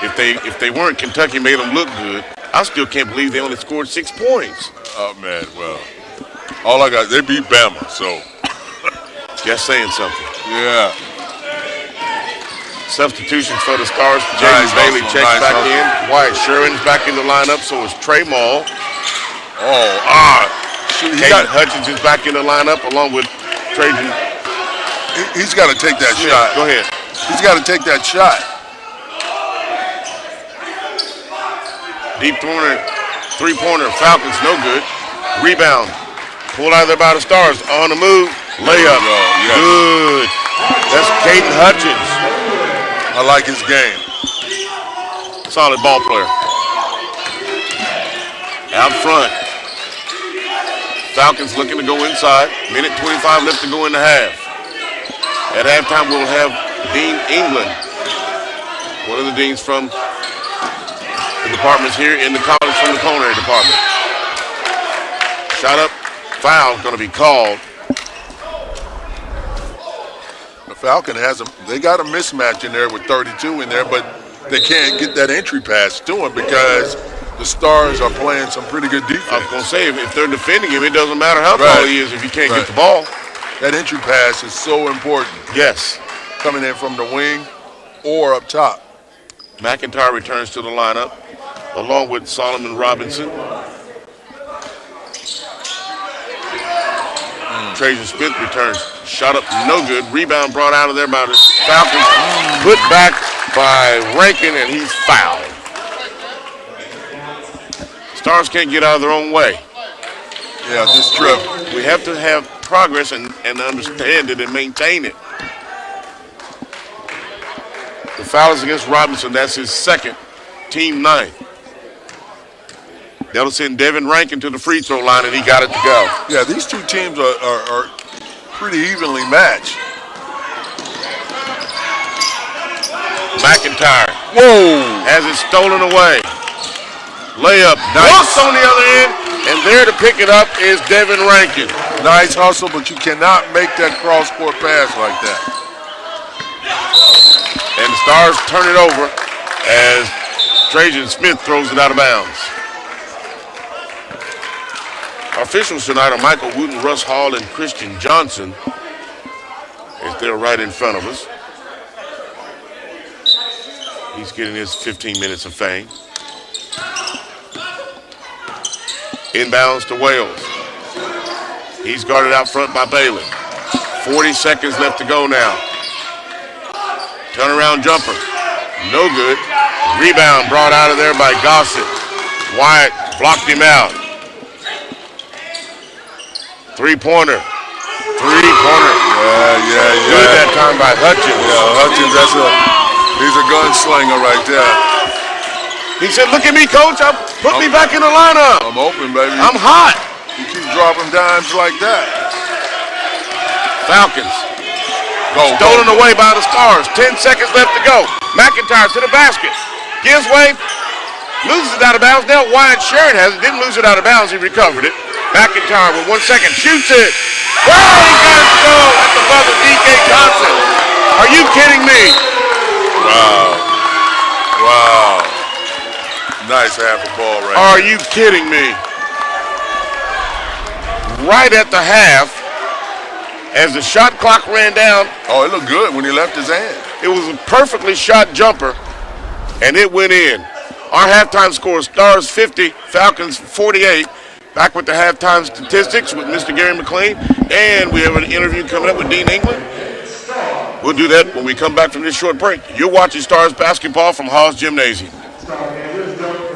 If they weren't, Kentucky made them look good. I still can't believe they only scored 6 points. Oh, man, well, all I got, they beat Bama, so. Just saying something. Yeah. Substitutions for the Stars. James Bailey checks back in. Wyatt Sherman's back in the lineup, so is Trey Mall. Caden Hutchins is back in the lineup along with Trajan. He's got to take that shot. Go ahead. He's got to take that shot. Deep corner, three-pointer, Falcons, no good. Rebound, pulled out of there by the Stars. On the move, layup, good. That's Caden Hutchins. I like his game. Solid ball player. Out front. Falcons looking to go inside. Minute 25 left to go in the half. At halftime, we'll have Dean England, one of the deans from the departments here in the college from the culinary department. Shot up, foul going to be called. The Falcon they got a mismatch in there with 32 in there, but they can't get that entry pass to him because the Stars are playing some pretty good defense. I was going to say, if they're defending him, it doesn't matter how tall he is if you can't get the ball. That entry pass is so important. Yes. Coming in from the wing or up top. McIntyre returns to the lineup along with Solomon Robinson. Trajan Smith returns. Shot up, no good. Rebound brought out of there by the Falcons. Put back by Rankin, and he's fouled. Stars can't get out of their own way. Yeah, this trip. We have to have progress and understand it and maintain it. The foul is against Robinson. That's his second, team 9. That'll send Devin Rankin to the free throw line, and he got it to go. Yeah, these two teams are pretty evenly matched. McIntyre. Whoa! Has it stolen away. Layup. Nice. On the other end, and there to pick it up is Devin Rankin. Nice hustle, but you cannot make that cross-court pass like that. And the Stars turn it over as Trajan Smith throws it out of bounds. Our officials tonight are Michael Wooten, Russ Hall, and Christian Johnson, as they're right in front of us. He's getting his 15 minutes of fame. Inbounds to Wales. He's guarded out front by Bailey. 40 seconds left to go now. Turnaround jumper. No good. Rebound brought out of there by Gossett. Wyatt blocked him out. Three-pointer. Yeah. Good that time by Hutchins. Yeah, Hutchins, he's a gunslinger right there. He said, look at me, coach. Put me back in the lineup. I'm open, baby. I'm hot. You keep dropping dimes like that. Falcons. Stolen away by the Stars. 10 seconds left to go. McIntyre to the basket. Gives way. Loses it out of bounds. Now Wyatt Sharon has it. Didn't lose it out of bounds. He recovered it. McIntyre with 1 second. Shoots it. Oh, he got it to go at the buzzer. D.K. Johnson. Are you kidding me? Wow. Nice half a ball right Are you kidding me? Right at the half, as the shot clock ran down. Oh, it looked good when he left his hand. It was a perfectly shot jumper, and it went in. Our halftime score is Stars 50, Falcons 48. Back with the halftime statistics with Mr. Gary McLean, and we have an interview coming up with Dean England. We'll do that when we come back from this short break. You're watching Stars basketball from Haws Gymnasium.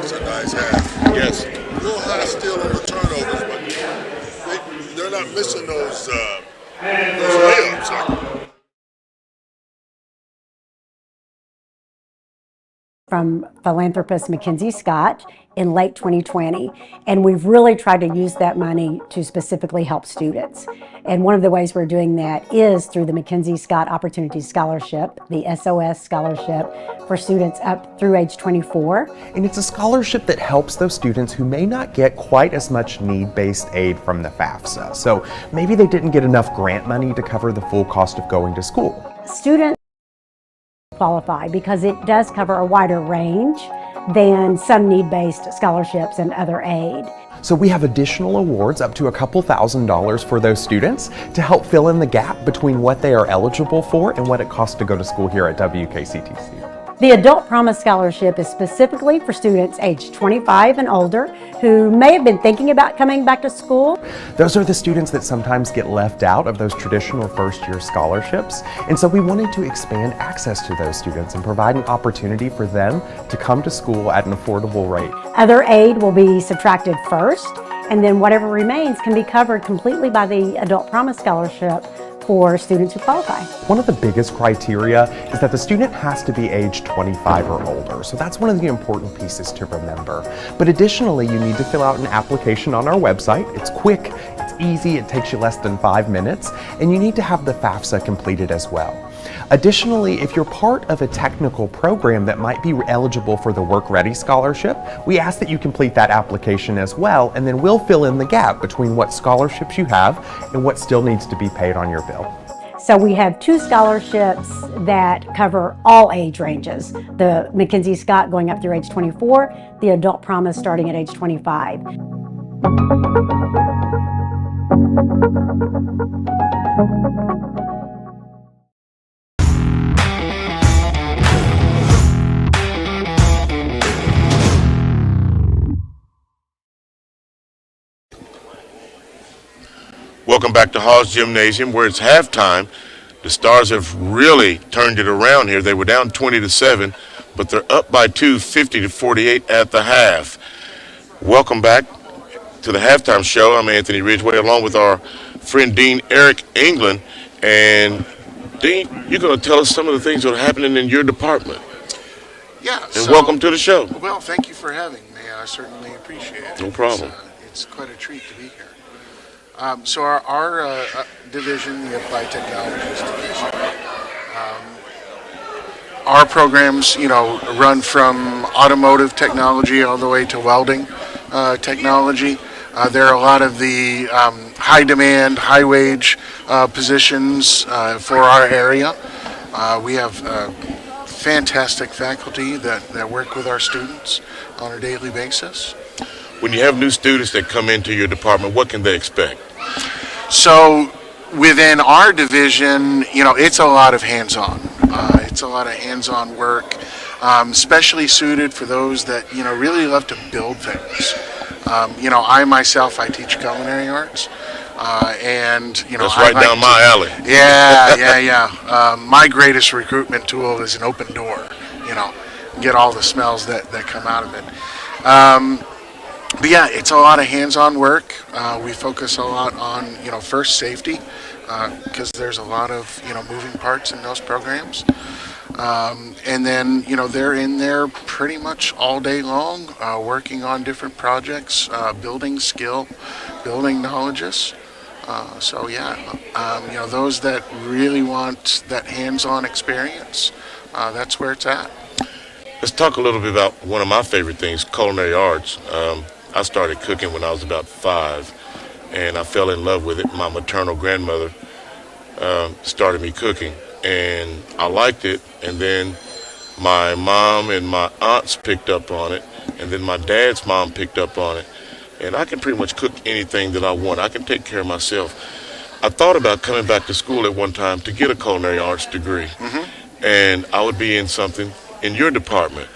It's a nice half. Yes. Real high still on the turnovers, but they're not missing those Those layups, from philanthropist Mackenzie Scott in late 2020, and we've really tried to use that money to specifically help students. And one of the ways we're doing that is through the Mackenzie Scott Opportunity Scholarship, the SOS Scholarship for students up through age 24. And it's a scholarship that helps those students who may not get quite as much need-based aid from the FAFSA. So maybe they didn't get enough grant money to cover the full cost of going to school. Students qualify because it does cover a wider range than some need-based scholarships and other aid. So we have additional awards up to a couple $1,000s for those students to help fill in the gap between what they are eligible for and what it costs to go to school here at WKCTC. The Adult Promise Scholarship is specifically for students aged 25 and older who may have been thinking about coming back to school. Those are the students that sometimes get left out of those traditional first-year scholarships. And so we wanted to expand access to those students and provide an opportunity for them to come to school at an affordable rate. Other aid will be subtracted first, and then whatever remains can be covered completely by the Adult Promise Scholarship for students who qualify. One of the biggest criteria is that the student has to be age 25 or older. So that's one of the important pieces to remember. But additionally, you need to fill out an application on our website. It's quick, it's easy, it takes you less than 5 minutes, and you need to have the FAFSA completed as well. Additionally, if you're part of a technical program that might be eligible for the Work Ready Scholarship, we ask that you complete that application as well, and then we'll fill in the gap between what scholarships you have and what still needs to be paid on your bill. So we have 2 scholarships that cover all age ranges. The Mackenzie Scott going up through age 24, the Adult Promise starting at age 25. Welcome back to Haws Gymnasium, where it's halftime. The Stars have really turned it around here. They were down 20-7, but they're up by 2, 50-48 at the half. Welcome back to the halftime show. I'm Anthony Ridgway, along with our friend Dean Eric England. And Dean, you're going to tell us some of the things that are happening in your department. Yeah. And welcome to the show. Well, thank you for having me. I certainly appreciate it. No problem. It's quite a treat to be here. So our division, the Applied Technologies division, our programs, run from automotive technology all the way to welding technology. There are a lot of the high demand, high wage positions for our area. We have fantastic faculty that work with our students on a daily basis. When you have new students that come into your department, what can they expect? So within our division, it's a lot of hands-on. It's a lot of hands-on work, especially suited for those that, really love to build things. I myself, I teach culinary arts. And that's right down my alley. Yeah. My greatest recruitment tool is an open door. Get all the smells that come out of it. But yeah, it's a lot of hands-on work. We focus a lot on first safety because there's a lot of moving parts in those programs. And then they're in there pretty much all day long, working on different projects, building skill, building knowledges. So yeah, those that really want that hands-on experience, that's where it's at. Let's talk a little bit about one of my favorite things, culinary arts. I started cooking when I was about 5, and I fell in love with it. My maternal grandmother started me cooking, and I liked it. And then my mom and my aunts picked up on it, and then my dad's mom picked up on it. And I can pretty much cook anything that I want. I can take care of myself. I thought about coming back to school at one time to get a culinary arts degree, and I would be in something in your department.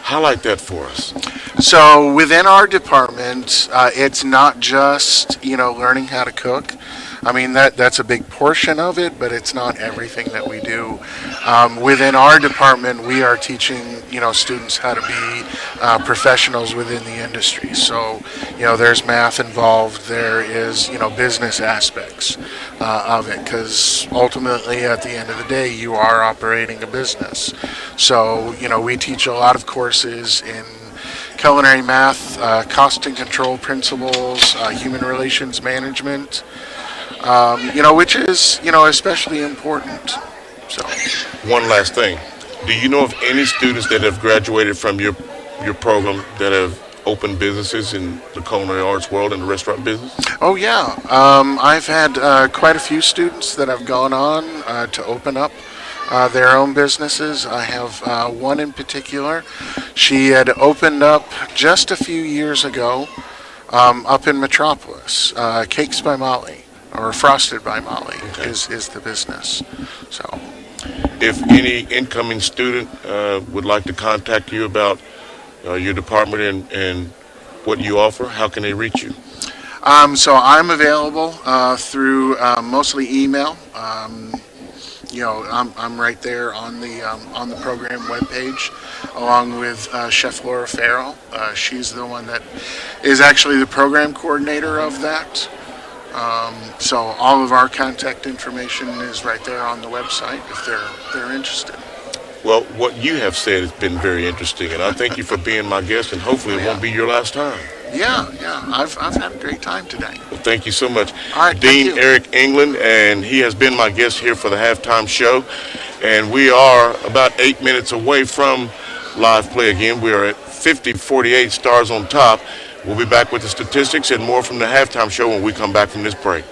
Highlight that for us. So within our department, it's not just learning how to cook. I mean, that's a big portion of it, but it's not everything that we do. Within our department, we are teaching, students how to be professionals within the industry. So, there's math involved. There is, business aspects of it, because ultimately, at the end of the day, you are operating a business. So, we teach a lot of courses in culinary math, cost and control principles, human relations management, which is, especially important. So, one last thing. Do you know of any students that have graduated from your program that have opened businesses in the culinary arts world and the restaurant business? Oh, yeah. I've had quite a few students that have gone on to open up their own businesses. I have one in particular. She had opened up just a few years ago up in Metropolis. Cakes by Molly, or Frosted by Molly, is the business. So, if any incoming student would like to contact you about your department and what you offer, how can they reach you? So I'm available through mostly email. I'm right there on the program webpage, along with Chef Laura Farrell. She's the one that is actually the program coordinator of that. So all of our contact information is right there on the website if they're interested. Well, what you have said has been very interesting, and I thank you for being my guest, and hopefully it won't be your last time. Yeah, I've had a great time today. Well, thank you so much. All right, Dean Eric England, and he has been my guest here for the halftime show, and we are about 8 minutes away from live play again. We are at 50-48 Stars on top. We'll be back with the statistics and more from the halftime show when we come back from this break.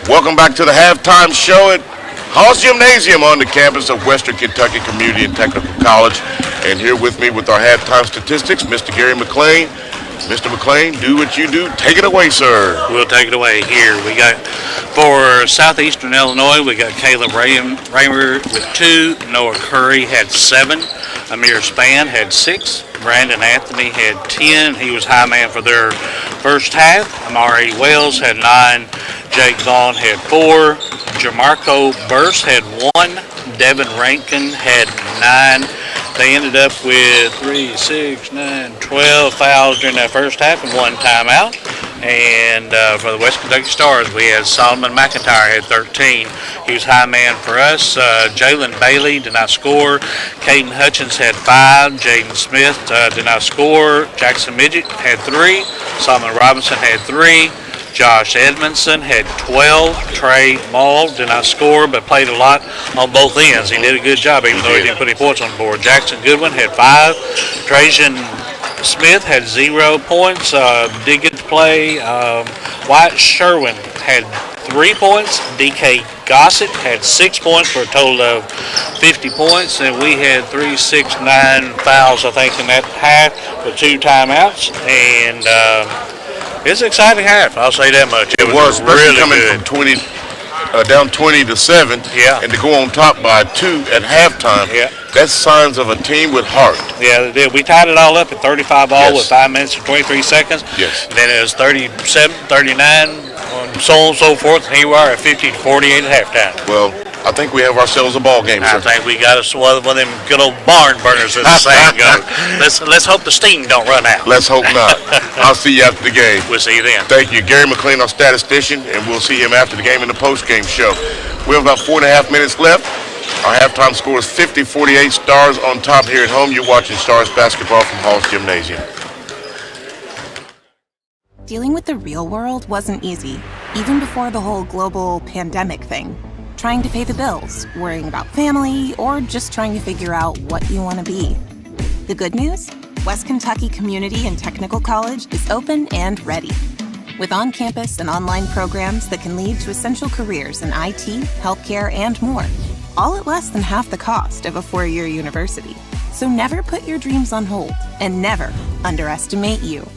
Welcome back to the halftime show at Haws Gymnasium on the campus of Western Kentucky Community and Technical College. And here with me with our halftime statistics, Mr. Gary McLean. Mr. McLean, do what you do. Take it away, sir. We'll take it away here. We got, for Southeastern Illinois, we got Caleb Raymer with 2. Noah Curry had 7. Amir Spann had 6. Brandon Anthony had 10. He was high man for their first half. Amari Wells had 9. Jake Vaughn had 4. Jamarco Burst had 1. Devin Rankin had 9. They ended up with 3, 6, 9, 12 fouls during that first half and 1 timeout. And for the West Kentucky Stars, we had Solomon McIntyre had 13. He was high man for us. Jalen Bailey did not score. Caden Hutchins had 5. Jaden Smith did not score. Jackson Midget had 3. Solomon Robinson had 3. Josh Edmondson had 12. Trey Maul did not score, but played a lot on both ends. He did a good job, even though he didn't put any points on the board. Jackson Goodwin had 5. Trajan Smith had 0 points. Did get to play. Wyatt Sherwin had 3 points. DK Gossett had 6 points for a total of 50 points. And we had 3, 6, 9 fouls, I think, in that half with 2 timeouts. And it's an exciting half, I'll say that much. It was especially really coming good. from down 20-7, Yeah. and to go on top by 2 at halftime. Yeah. That's signs of a team with heart. Yeah, they did. We tied it all up at 35 all Yes. with 5 minutes and 23 seconds. Yes. Then it was 37, 39, and so on and so forth. And here we are at 50-48 at halftime. Well, I think we have ourselves a ball game, I sir. think we got us one of them good old barn burners, as the saying goes. Let's hope the steam don't run out. Let's hope not. I'll see you after the game. We'll see you then. Thank you. Gary McLean, our statistician, and we'll see him after the game in the post-game show. We have about 4.5 minutes left. Our halftime score is 50-48. Stars on top here at home. You're watching Stars basketball from Haws Gymnasium. Dealing with the real world wasn't easy, even before the whole global pandemic thing. Trying to pay the bills, worrying about family, or just trying to figure out what you want to be. The good news? West Kentucky Community and Technical College is open and ready. With on-campus and online programs that can lead to essential careers in IT, healthcare, and more, all at less than half the cost of a 4-year university. So never put your dreams on hold, and never underestimate you.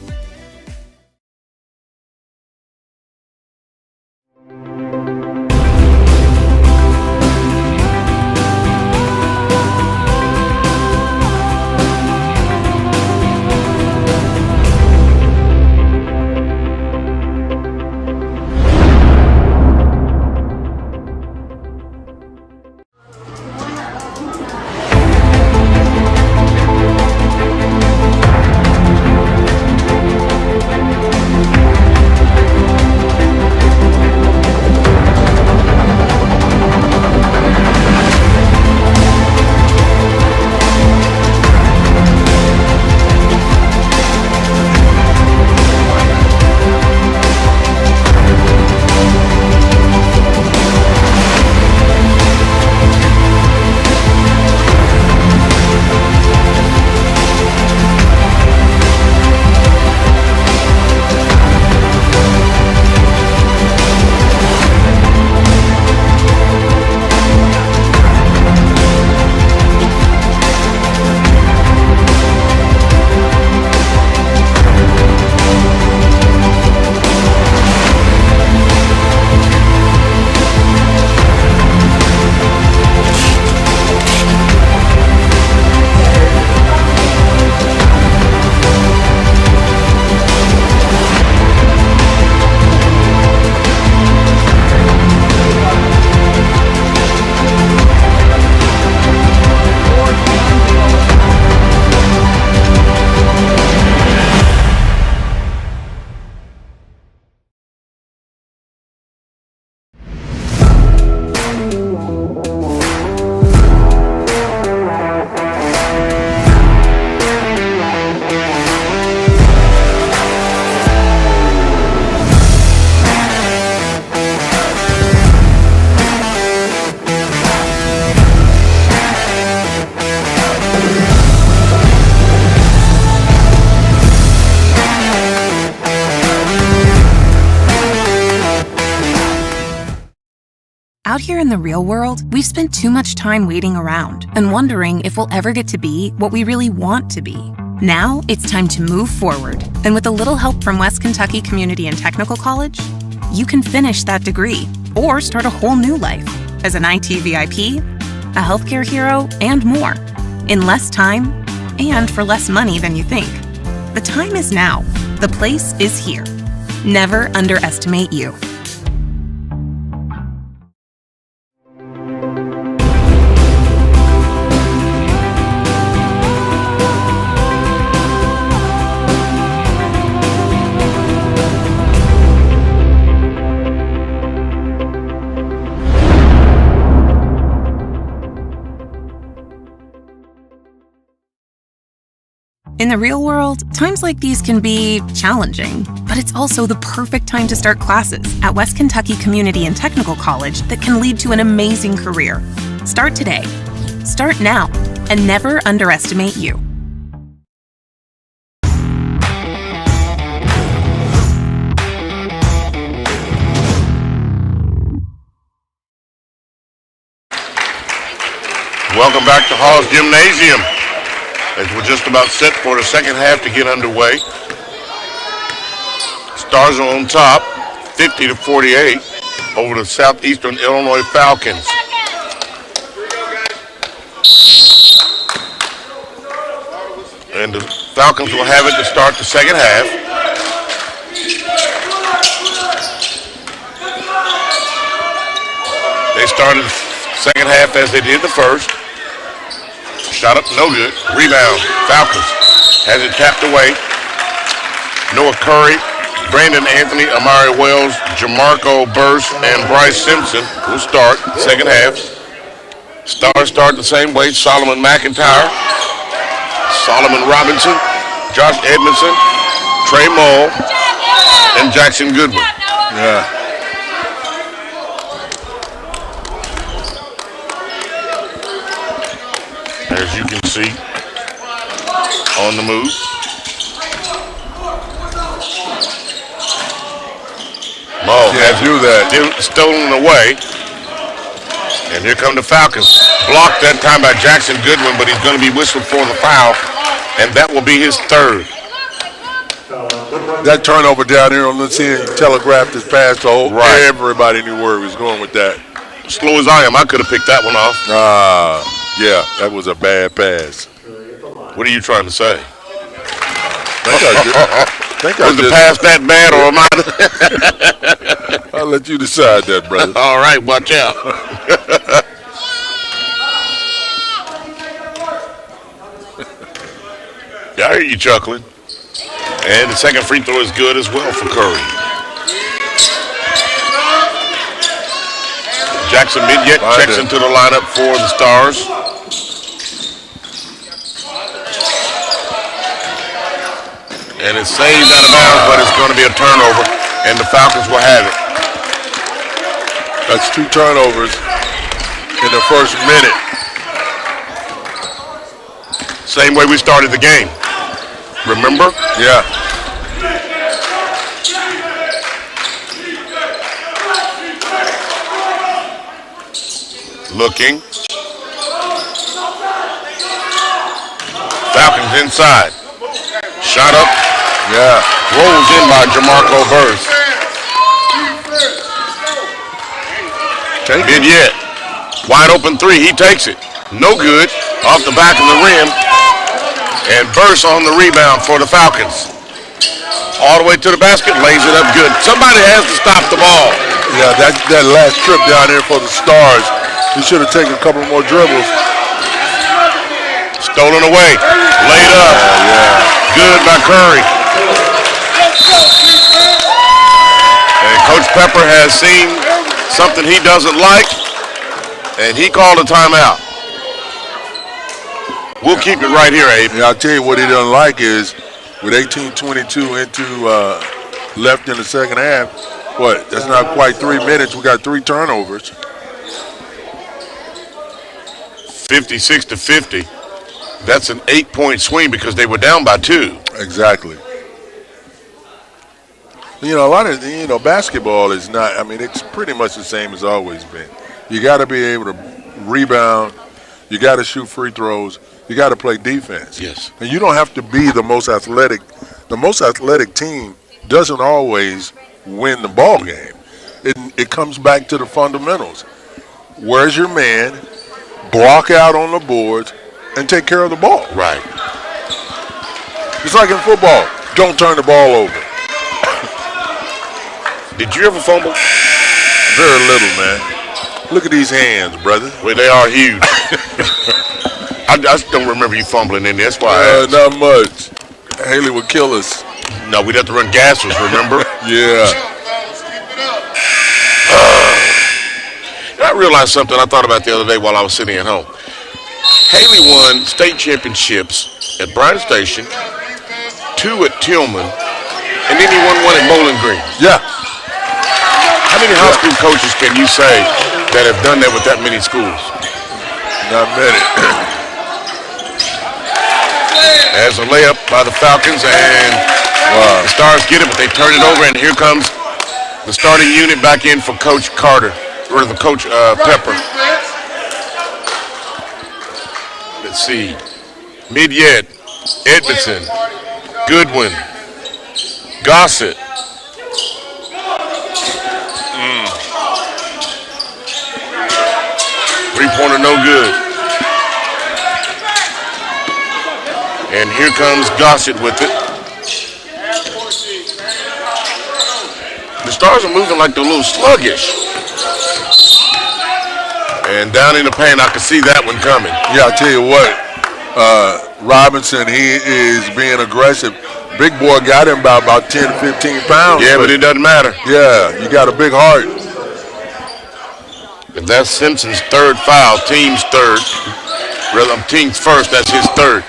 Out here in the real world, we've spent too much time waiting around and wondering if we'll ever get to be what we really want to be. Now, it's time to move forward, and with a little help from West Kentucky Community and Technical College, you can finish that degree or start a whole new life as an IT VIP, a healthcare hero, and more, in less time and for less money than you think. The time is now. The place is here. Never underestimate you. In the real world, times like these can be challenging, but it's also the perfect time to start classes at West Kentucky Community and Technical College that can lead to an amazing career. Start today. Start now, and never underestimate you. Welcome back to Haws Gymnasium, as we're just about set for the second half to get underway. Stars are on top, 50-48. over the Southeastern Illinois Falcons. And the Falcons will have it to start the second half. They started the second half as they did the first. Shot up, no good. Rebound, Falcons. Has it tapped away. Noah Curry, Brandon Anthony, Amari Wells, Jamarco Burse, and Bryce Simpson will start second half. Stars start the same way. Solomon McIntyre, Solomon Robinson, Josh Edmondson, Trey Mull, and Jackson Goodwin. Yeah. As you can see, on the move. Mull has do that. Stolen away. And here come the Falcons. Blocked that time by Jackson Goodwin, but he's going to be whistled for the foul, and that will be his third. That turnover down here on the scene telegraphed his pass to Right. everybody knew where he was going with that. Slow as I am, I could have picked that one off. Yeah, that was a bad pass. What are you trying to say? Was the pass that bad, or am I? I'll let you decide that, brother. All right, watch out. Yeah, I hear you chuckling. And the second free throw is good as well for Curry. Jackson Midyet checks into the lineup for the Stars. And it's saved out of bounds, but it's going to be a turnover, and the Falcons will have it. That's 2 turnovers in the first minute. Same way we started the game. Remember? Yeah. Looking. Falcons inside. Shot up. Yeah. Rolls in by Jamarco Burse. Midyet. Wide open three. He takes it. No good. Off the back of the rim. And Burse on the rebound for the Falcons. All the way to the basket. Lays it up good. Somebody has to stop the ball. Yeah, that last trip down there for the Stars, he should have taken a couple more dribbles. Stolen away. Laid up. Good by Curry. And Coach Pepper has seen something he doesn't like, and he called a timeout. We'll keep it right here, Abe. Yeah, I'll tell you what he doesn't like is with 18:22 into left in the second half, that's not quite 3 minutes. We got 3 turnovers. 56-50. That's an 8-point swing because they were down by 2. Exactly. You know, a lot of, basketball is not, it's pretty much the same as always been. You got to be able to rebound. You got to shoot free throws. You got to play defense. Yes. And you don't have to be the most athletic. The most athletic team doesn't always win the ball game. It comes back to the fundamentals. Where's your man? Block out on the boards and take care of the ball. Right. It's like in football. Don't turn the ball over. Did you ever fumble? Very little, man. Look at these hands, brother. Well, they are huge. I just don't remember you fumbling in there. That's why I asked. Not much. Haley would kill us. No, we'd have to run gassers, remember? Yeah. I realized something I thought about the other day while I was sitting at home. Haley won state championships at Bryan Station, 2 at Tillman, and then he won 1 at Bowling Green. Yeah. How many high school coaches can you say that have done that with that many schools? Not many. As a layup by the Falcons, and the Stars get it, but they turn it over, and here comes the starting unit back in for Coach Carter, or the Coach Pepper. Let's see. Midyet, Edmondson, Goodwin, Gossett. Three-pointer, no good. And here comes Gossett with it. The Stars are moving like they're a little sluggish. And down in the paint, I can see that one coming. Yeah, I'll tell you what, Robinson, he is being aggressive. Big boy got him by about 10 to 15 pounds. Yeah, but it doesn't matter. Yeah, you got a big heart. If that's Simpson's third foul, team's third. Rather, team's first, that's his third.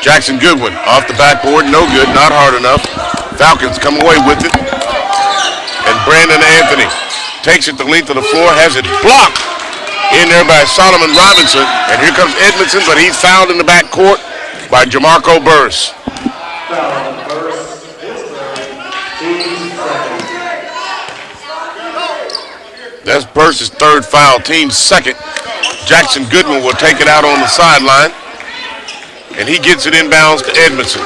Jackson Goodwin off the backboard, no good, not hard enough. Falcons come away with it. And Brandon Anthony takes it the length of the floor, has it blocked in there by Solomon Robinson. And here comes Edmondson, but he's fouled in the backcourt by Jamarco Burris. That's Burris' third foul, team's second. Jackson Goodwin will take it out on the sideline. And he gets it inbounds to Edmondson.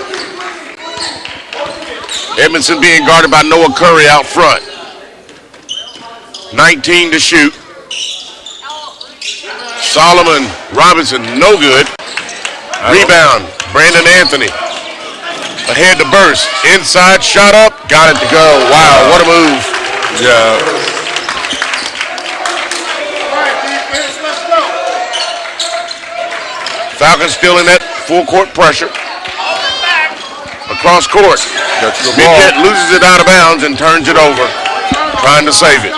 Edmondson being guarded by Noah Curry out front. 19 to shoot. Solomon Robinson, no good. Rebound, Brandon Anthony. Ahead to Burst. Inside, shot up, got it to go. Wow, what a move. Yeah. Falcons still in that full court pressure. Across court. Midget loses it out of bounds and turns it over. Trying to save it.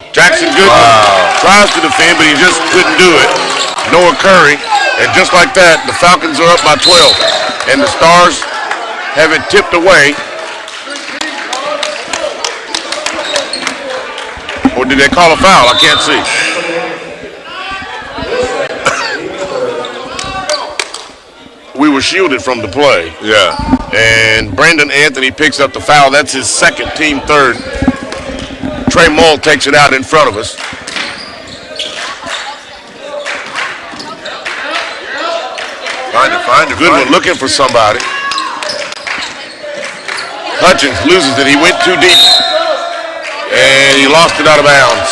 Jackson Goodwin tries to defend, but he just couldn't do it. Noah Curry. And just like that, the Falcons are up by 12. And the Stars have it tipped away. Or did they call a foul? I can't see. We were shielded from the play. Yeah. And Brandon Anthony picks up the foul. That's his second, team third. Trey Mull takes it out in front of us. Find it. Good one, looking for somebody. Hutchins loses it. He went too deep. And he lost it out of bounds.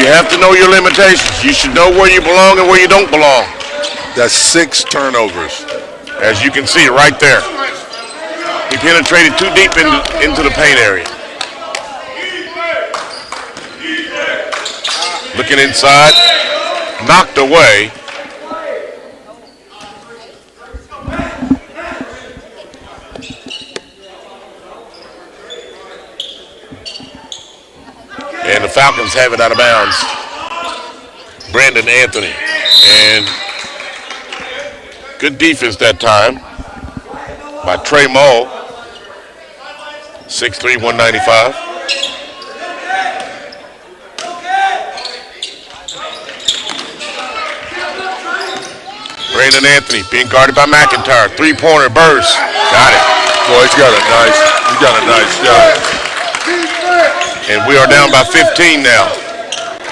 You have to know your limitations. You should know where you belong and where you don't belong. That's 6 turnovers. As you can see right there. He penetrated too deep into the paint area. Looking inside. Knocked away. And the Falcons have it out of bounds. Brandon Anthony. And good defense that time by Trey Mull. 6'3", 195. Brandon Anthony being guarded by McIntyre. Three-pointer burst. Got it. Boy, he's got a nice shot. And we are down by 15 now,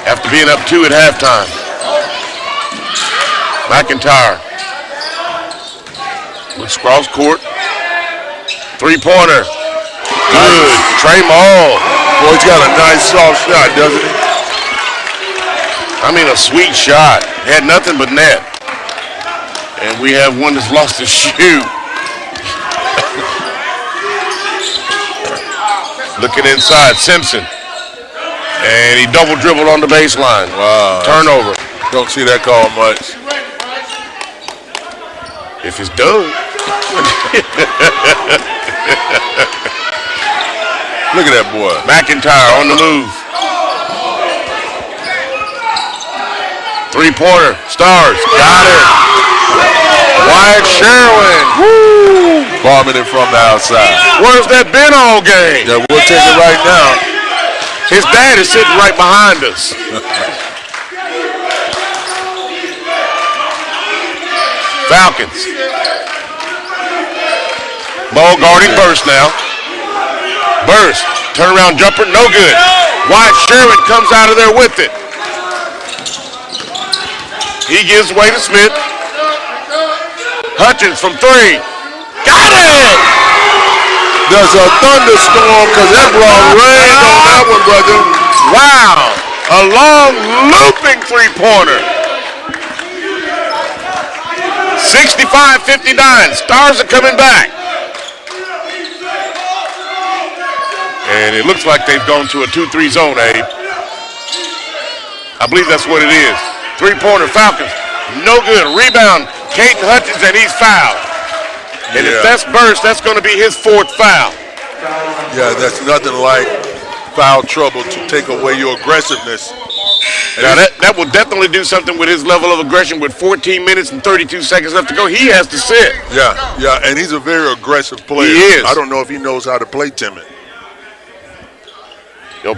after being up 2 at halftime. McIntyre looks cross court. Three-pointer. Good. Trey Mull. Boy, he's got a nice soft shot, doesn't he? I mean, a sweet shot. Had nothing but net. And we have one that's lost his shoe. Looking inside, Simpson. And he double dribbled on the baseline. Wow. Turnover. Don't see that call much. If it's done. Look at that boy. McIntyre on the move. Three-pointer. Stars. Got it. Wyatt Sherwin. Woo! Bombing it from the outside. Where's that been all game? Yeah, we'll take it right now. His dad is sitting right behind us. Falcons. Ball guarding Burst now. Burst. Turnaround jumper. No good. Wyatt Sherwin comes out of there with it. He gives way to Smith. Hutchins from 3. Got it! There's a thunderstorm because that brought rain on that one, brother. Wow. A long looping three-pointer. 65-59. Stars are coming back. And it looks like they've gone to a 2-3 zone, Abe. I believe that's what it is. Three-pointer Falcons. No good. Rebound, Caden Hutchins, and he's fouled. And if that's burst, that's going to be his fourth foul. Yeah, that's nothing like foul trouble to take away your aggressiveness. Now that will definitely do something with his level of aggression. With 14 minutes and 32 seconds left to go, he has to sit. Yeah, and he's a very aggressive player. He is. I don't know if he knows how to play timid.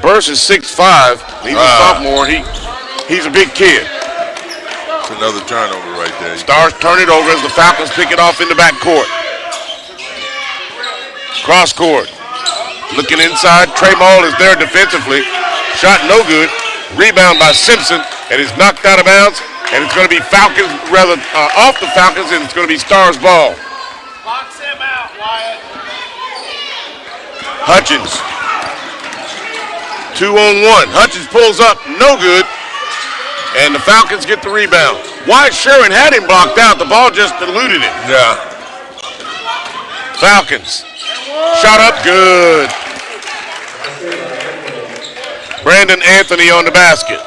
Burst is 6'5". He's a sophomore. He's a big kid. It's another turnover right there. Stars turn it over as the Falcons pick it off in the backcourt. Cross court. Looking inside. Trey Maul is there defensively. Shot no good. Rebound by Simpson, and it's knocked out of bounds. And it's going to be Falcons, off the Falcons, and it's going to be Stars ball. Box him out, Wyatt. Hutchins. 2-on-1. Hutchins pulls up. No good. And the Falcons get the rebound. Wyatt Sherwin had him blocked out. The ball just eluded him. Yeah. Falcons. Shot up good. Brandon Anthony on the basket.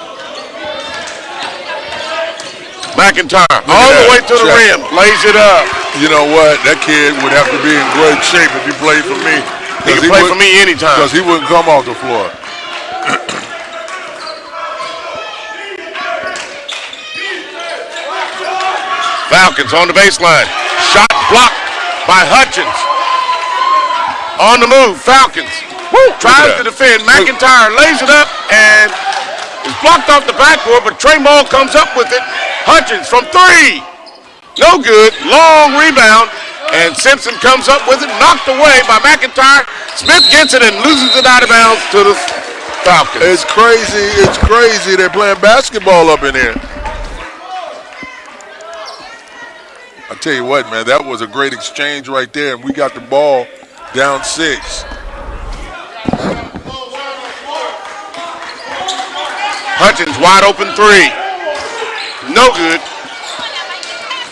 McIntyre all the way to the rim. Lays it up. You know what? That kid would have to be in great shape if he played for me. He can play for me anytime. Because he wouldn't come off the floor. Falcons on the baseline. Shot blocked by Hutchins. On the move, Falcons. Tries to defend. McIntyre lays it up and is blocked off the backboard, but Trey Maul comes up with it. Hutchins from three. No good. Long rebound. And Simpson comes up with it. Knocked away by McIntyre. Smith gets it and loses it out of bounds to the Falcons. It's crazy. It's crazy. They're playing basketball up in here. I tell you what, man, that was a great exchange right there, and we got the ball down 6. Hutchins wide open three. No good.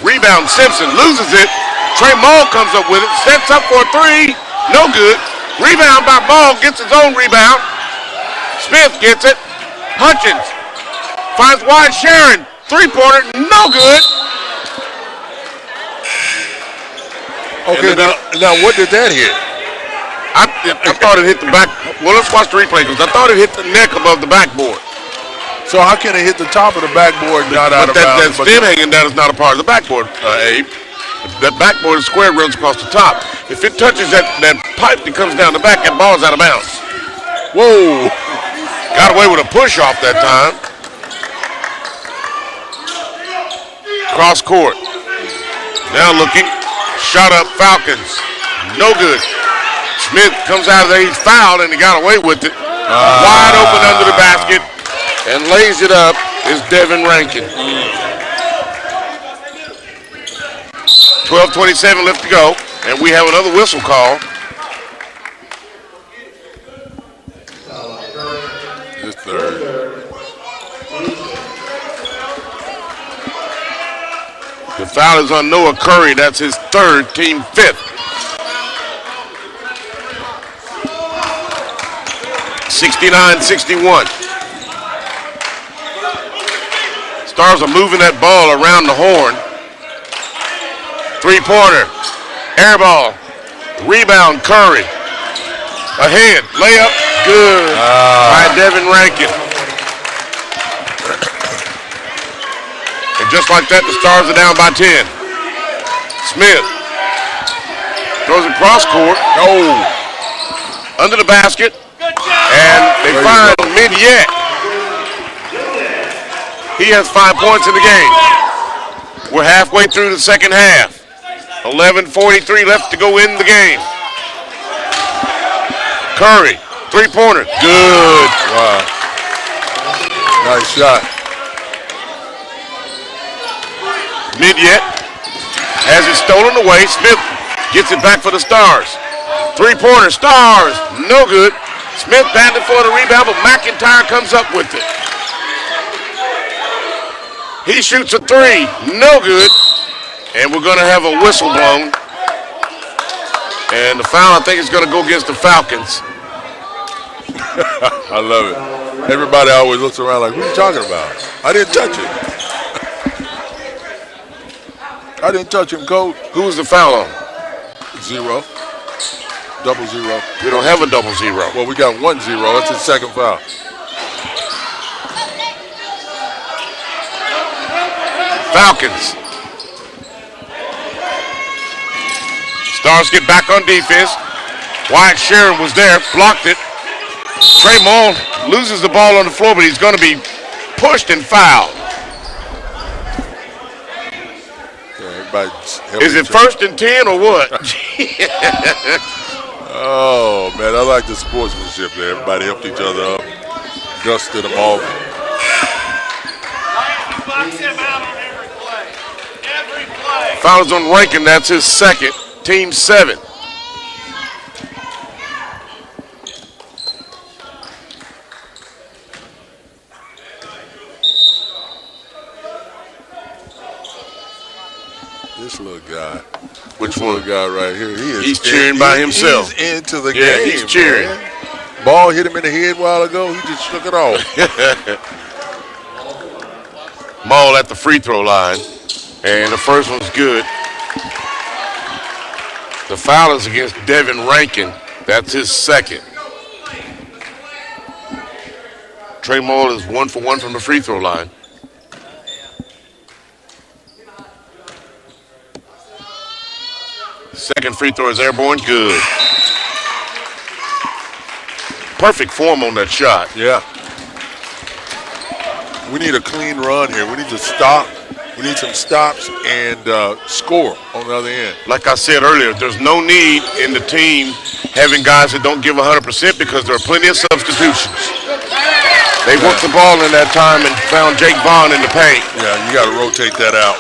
Rebound Simpson loses it. Trey Maul comes up with it. Sets up for a three. No good. Rebound by Maul. Gets his own rebound. Smith gets it. Hutchins finds Wyatt Sharon. Three-pointer. No good. Okay, now what did that hit? I thought it hit the back. Well, let's watch the replay because I thought it hit the neck above the backboard. So how can it hit the top of the backboard not out of That bounds? stem hanging down is not a part of the backboard, Abe. That backboard is square, runs across the top. If it touches that pipe that comes down the back, that ball's out of bounds. Whoa. Got away with a push off that time. Cross court. Now looking. Shot up Falcons. No good. Smith comes out of there. He's fouled and he got away with it. Wide open under the basket. And lays it up is Devin Rankin. 12:27 left to go. And we have another whistle call. His third. The foul is on Noah Curry. That's his third, team fifth. 69-61. Stars are moving that ball around the horn. Three-pointer. Air ball. Rebound, Curry. Ahead. Layup. Good. By Devin Rankin. And just like that, the Stars are down by 10. Smith throws it cross court. Oh. Under the basket. And they find Midyet. He has 5 points in the game. We're halfway through the second half. 11:43 left to go in the game. Curry, three-pointer. Good. Wow. Nice shot. Midyet has it stolen away. Smith gets it back for the Stars. Three-pointer, Stars, no good. Smith banded for the rebound, but McIntyre comes up with it. He shoots a three. No good. And we're going to have a whistle blown. And the foul, I think, is going to go against the Falcons. I love it. Everybody always looks around like, what are you talking about? I didn't touch it. I didn't touch him, Coach. Who was the foul on? 0. Double 0. We don't have a double 0. Well, we got 1-0. That's his second foul. Falcons. Stars get back on defense. Wyatt Sharon was there, blocked it. Trey Moll loses the ball on the floor, but he's going to be pushed and fouled. Is it 1st and 10 or what? Oh, man, I like the sportsmanship there. Everybody helped each other up, dusted them off. Box him out on every play. Every play. Foul is on Rankin. That's his second. Team 7. This little guy. Which this one? Little guy right here. He's cheering by himself. He's into the yeah, game. He's cheering. Man. Ball hit him in the head a while ago. He just shook it off. Maul at the free throw line. And the first one's good. The foul is against Devin Rankin. That's his second. Trey Maul is 1 for 1 from the free throw line. Second free throw is airborne. Good. Perfect form on that shot. Yeah. We need a clean run here. We need to stop. We need some stops and score on the other end. Like I said earlier, there's no need in the team having guys that don't give 100% because there are plenty of substitutions. They worked the ball in that time and found Jake Vaughn in the paint. Yeah, you got to rotate that out.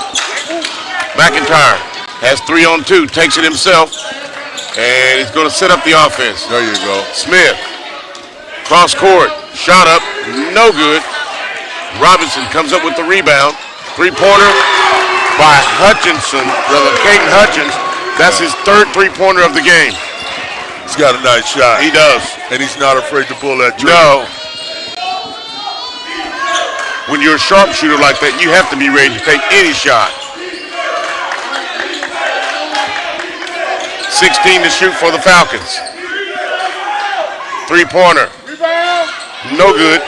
McIntyre has 3 on 2, takes it himself, and he's going to set up the offense. There you go. Smith, cross court, shot up, no good. Robinson comes up with the rebound. 3-pointer by Hutchinson, rather Caden Hutchins. That's his 3rd 3-pointer of the game. He's got a nice shot. He does. And he's not afraid to pull that trigger. No. When you're a sharpshooter like that, you have to be ready to take any shot. 16 to shoot for the Falcons. 3-pointer. No good.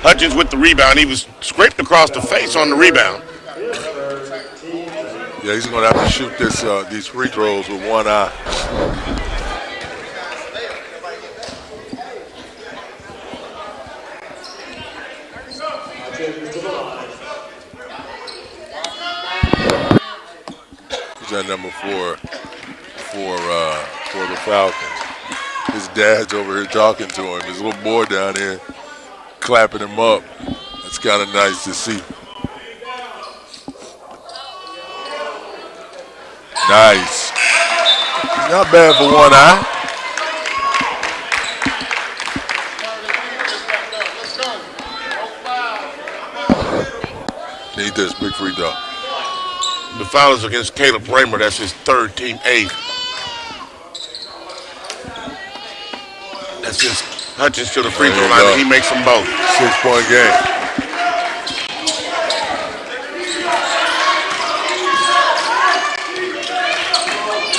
Hutchins with the rebound. He was scraped across the face on the rebound. Yeah, he's going to have to shoot these free throws with one eye. He's at number 4 for the Falcons. His dad's over here talking to him. His little boy down here clapping him up. That's kind of nice to see. Nice. Not bad for one eye. Need this big free throw. The foul is against Caleb Raymer. That's his 3rd, team 8th. That's just Hutchins to the free throw line, and he makes them both. 6-point game.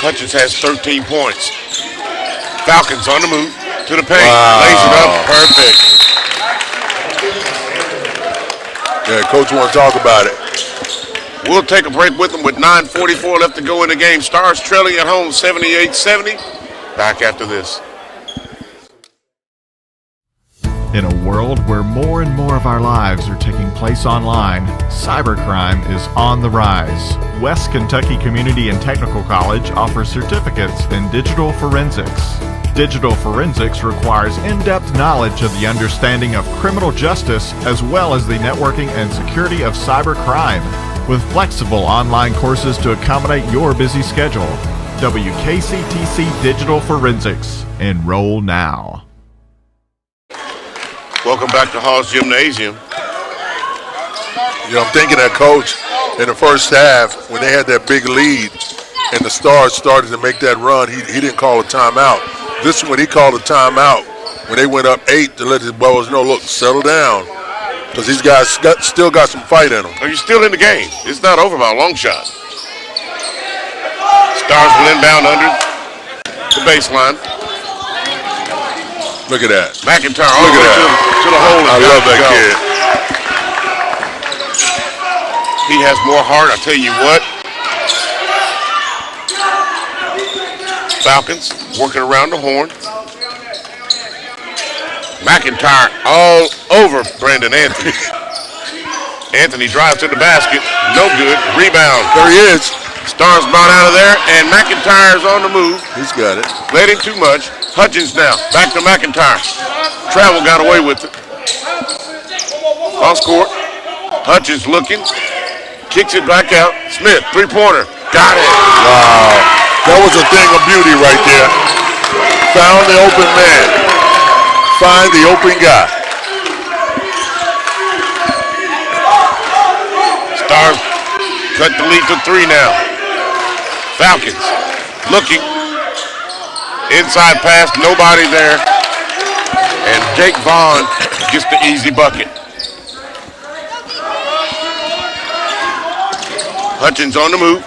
Hutchins has 13 points. Falcons on the move to the paint. Wow. Lays it up. Perfect. Yeah, Coach want to talk about it. We'll take a break with them with 9:44 left to go in the game. Stars trailing at home 78-70. Back after this. In a world where more and more of our lives are taking place online, cybercrime is on the rise. West Kentucky Community and Technical College offers certificates in digital forensics. Digital forensics requires in-depth knowledge of the understanding of criminal justice as well as the networking and security of cybercrime, with flexible online courses to accommodate your busy schedule. WKCTC Digital Forensics. Enroll now. Welcome back to Haws Gymnasium. You know, I'm thinking that coach in the first half, when they had that big lead and the Stars started to make that run, he didn't call a timeout. This one, he called a timeout when they went up 8 to let his boys know, look, settle down, because these guys still got some fight in them. Are you still in the game? It's not over by a long shot. Stars will inbound under the baseline. Look at that. McIntyre all the way to the hole. I love that kid. He has more heart, I tell you what. Falcons working around the horn. McIntyre all over Brandon Anthony. Anthony drives to the basket. No good. Rebound. There he is. Stars brought out of there, and McIntyre's on the move. He's got it. Played him too much. Hutchins now. Back to McIntyre. Travel got away with it. Cross court. Hutchins looking. Kicks it back out. Smith, three-pointer. Got it. Wow. That was a thing of beauty right there. Found the open man. Find the open guy. Stars cut the lead to 3 now. Falcons looking. Inside pass, nobody there. And Jake Vaughn gets the easy bucket. Hutchins on the move.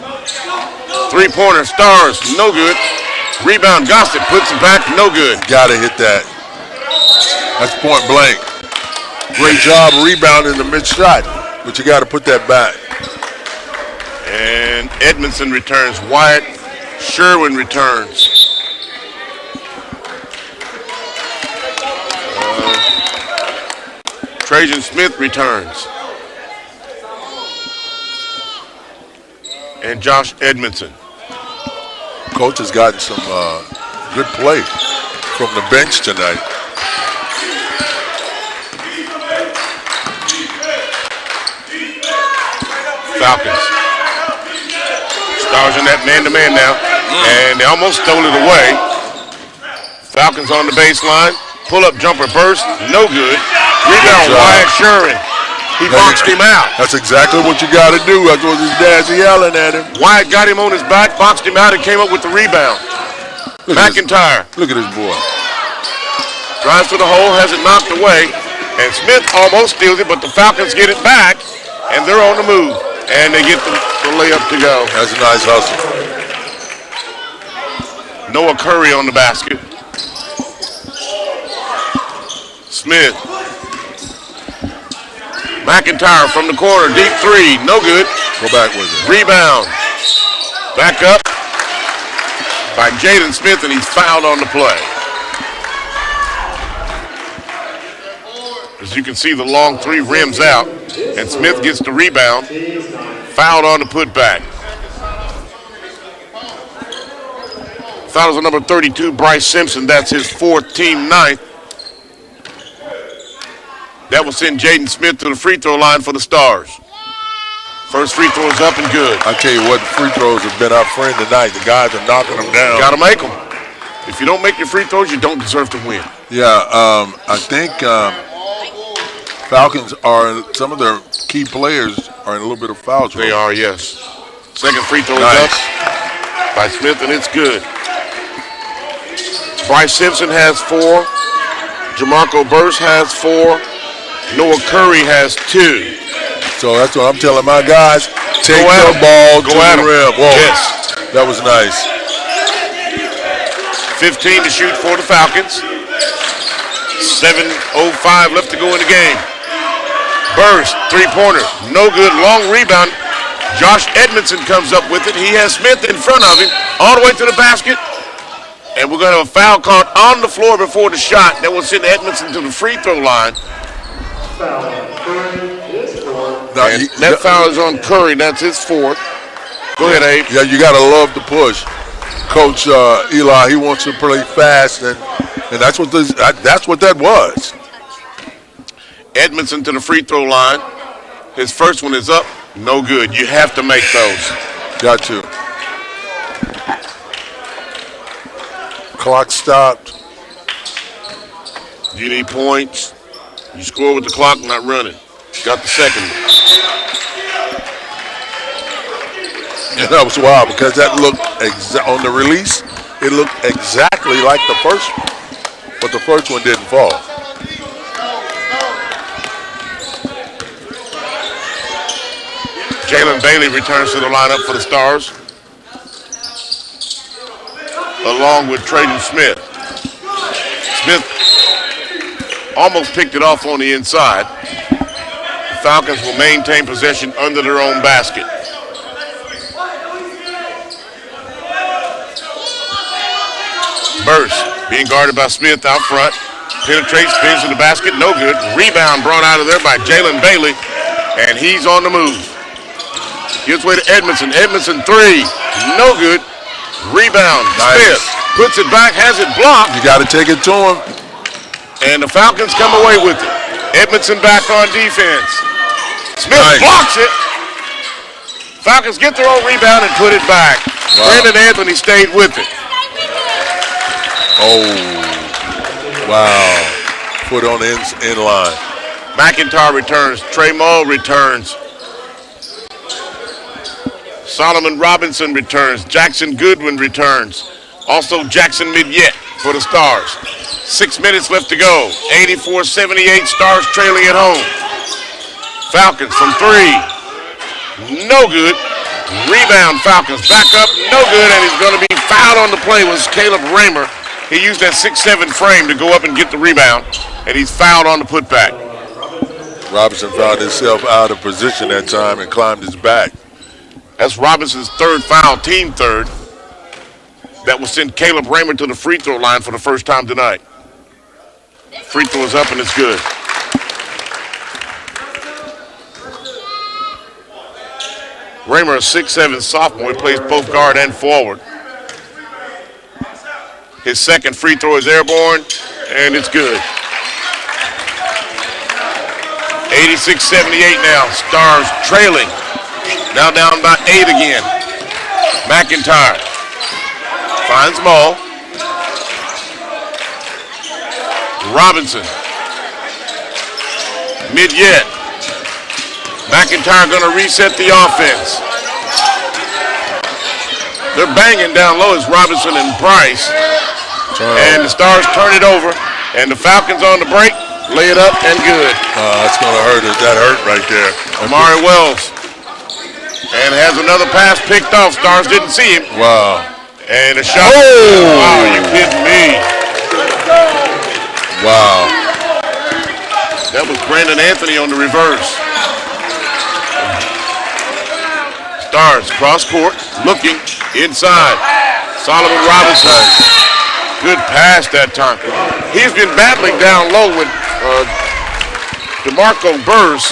Three-pointer, Stars, no good. Rebound, Gossett puts it back, no good. Gotta hit that. That's point blank. Great job rebounding the mid-shot, but you gotta put that back. And Edmondson returns. Wyatt Sherwin returns. Trajan Smith returns. And Josh Edmondson. Coach has gotten some good play from the bench tonight. Falcons. Stars in that man-to-man now. And they almost stole it away. Falcons on the baseline. Pull-up jumper burst. No good. Rebound, Wyatt Sherwin. He boxed him out. That's exactly what you got to do. That's what his dad's yelling at him. Wyatt got him on his back, boxed him out, and came up with the rebound. McIntyre. Look at this boy. Drives to the hole, has it knocked away. And Smith almost steals it, but the Falcons get it back, and they're on the move. And they get the layup to go. That's a nice hustle. Noah Curry on the basket. Smith. McIntyre from the corner, deep three, no good. Go back with it. Rebound. Back up by Jaden Smith, and he's fouled on the play. As you can see, the long three rims out, and Smith gets the rebound. Fouled on the putback. Fouls on number 32, Bryce Simpson. That's his 4th, team 9th. That will send Jaden Smith to the free throw line for the Stars. First free throw is up and good. I tell you what, free throws have been our friend tonight. The guys are knocking them down. Got to make them. If you don't make your free throws, you don't deserve to win. Yeah, I think Falcons are, some of their key players are in a little bit of foul trouble. They are, yes. Second free throw is up by Smith, and it's good. Bryce Simpson has 4. Jamarco Burst has 4. Noah Curry has 2. So that's what I'm telling my guys. Take the ball to the rim. Whoa, yes. That was nice. 15 to shoot for the Falcons. 7:05 left to go in the game. Burst, three-pointer, no good, long rebound. Josh Edmondson comes up with it. He has Smith in front of him, all the way to the basket. And we're going to have a foul called on the floor before the shot. That will send Edmondson to the free throw line. And that foul is on Curry. That's his 4th. Go ahead, Abe. Yeah, you got to love the push. Coach Eli, he wants to play fast, and that's what that was. Edmondson to the free throw line. His first one is up. No good. You have to make those. Got to. Clock stopped. You need points. You score with the clock not running. Got the second one. And that was wild because that looked on the release. It looked exactly like the first one, but the first one didn't fall. Jalen Bailey returns to the lineup for the Stars, along with Traden Smith. Smith almost picked it off on the inside. The Falcons will maintain possession under their own basket. Burst being guarded by Smith out front. Penetrates, spins to the basket, no good. Rebound brought out of there by Jalen Bailey, and he's on the move. Gives way to Edmondson. Edmondson three, no good. Rebound, Nice. Smith puts it back, has it blocked, You got to take it to him. and the Falcons come away with it. Edmondson back on defense. Smith Nice. blocks it. Falcons get their own rebound and put it back. Wow. Brandon Anthony stayed with it. Oh, wow. Foot on the in line. McIntyre returns. Trey Mull returns. Solomon Robinson returns. Jackson Goodwin returns. Also Jackson Midyet for the Stars. 6 minutes left to go. 84-78, Stars trailing at home. Falcons from three. No good. Rebound, Falcons back up. No good, and he's going to be fouled on the play was Caleb Raymer. He used that 6'7" frame to go up and get the rebound, and he's fouled on the putback. Robinson found himself out of position that time and climbed his back. That's Robinson's third foul, team third. That will send Caleb Raymer to the free throw line for the first time tonight. Free throw is up and it's good. Raymer, a 6'7" sophomore, he plays both guard and forward. His second free throw is airborne, and it's good. 86-78 now. Stars trailing. Now down by 8 again. McIntyre finds Mull. Robinson. Midyet. McIntyre going to reset the offense. They're banging down low as Robinson and Price. And the Stars turn it over. And the Falcons on the break. Lay it up and good. That's going to hurt. That hurt right there. Amari Wells. And has another pass picked off. Stars didn't see him. Wow. And a shot. Oh! Wow, you kidding me? Wow. That was Brandon Anthony on the reverse. Stars cross court, looking inside. Solomon Robinson. Good pass that time. He's been battling down low with DeMarco Burrs.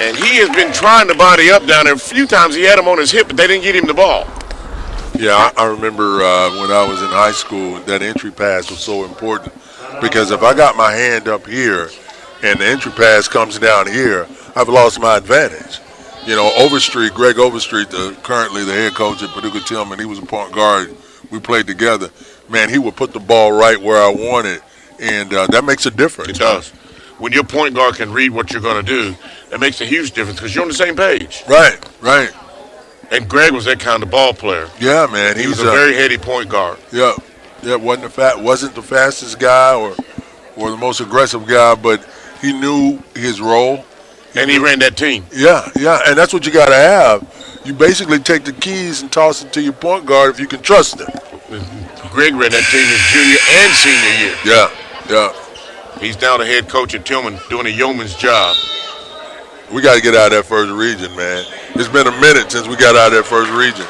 And he has been trying to body up down there. A few times he had him on his hip, but they didn't get him the ball. Yeah, I remember when I was in high school, that entry pass was so important because if I got my hand up here and the entry pass comes down here, I've lost my advantage. You know, Overstreet, Greg Overstreet, currently the head coach at Paducah Tillman, he was a point guard. We played together. Man, he would put the ball right where I wanted, and that makes a difference. It does. When your point guard can read what you're going to do, that makes a huge difference because you're on the same page. Right, right. And Greg was that kind of ball player. Yeah, man. He was a very heady point guard. Yeah, wasn't the fastest guy or the most aggressive guy, but he knew his role. And he ran that team. Yeah, and that's what you got to have. You basically take the keys and toss it to your point guard if you can trust him. Greg ran that team his junior and senior year. Yeah. He's now the head coach at Tillman doing a yeoman's job. We got to get out of that first region, man. It's been a minute since we got out of that first region.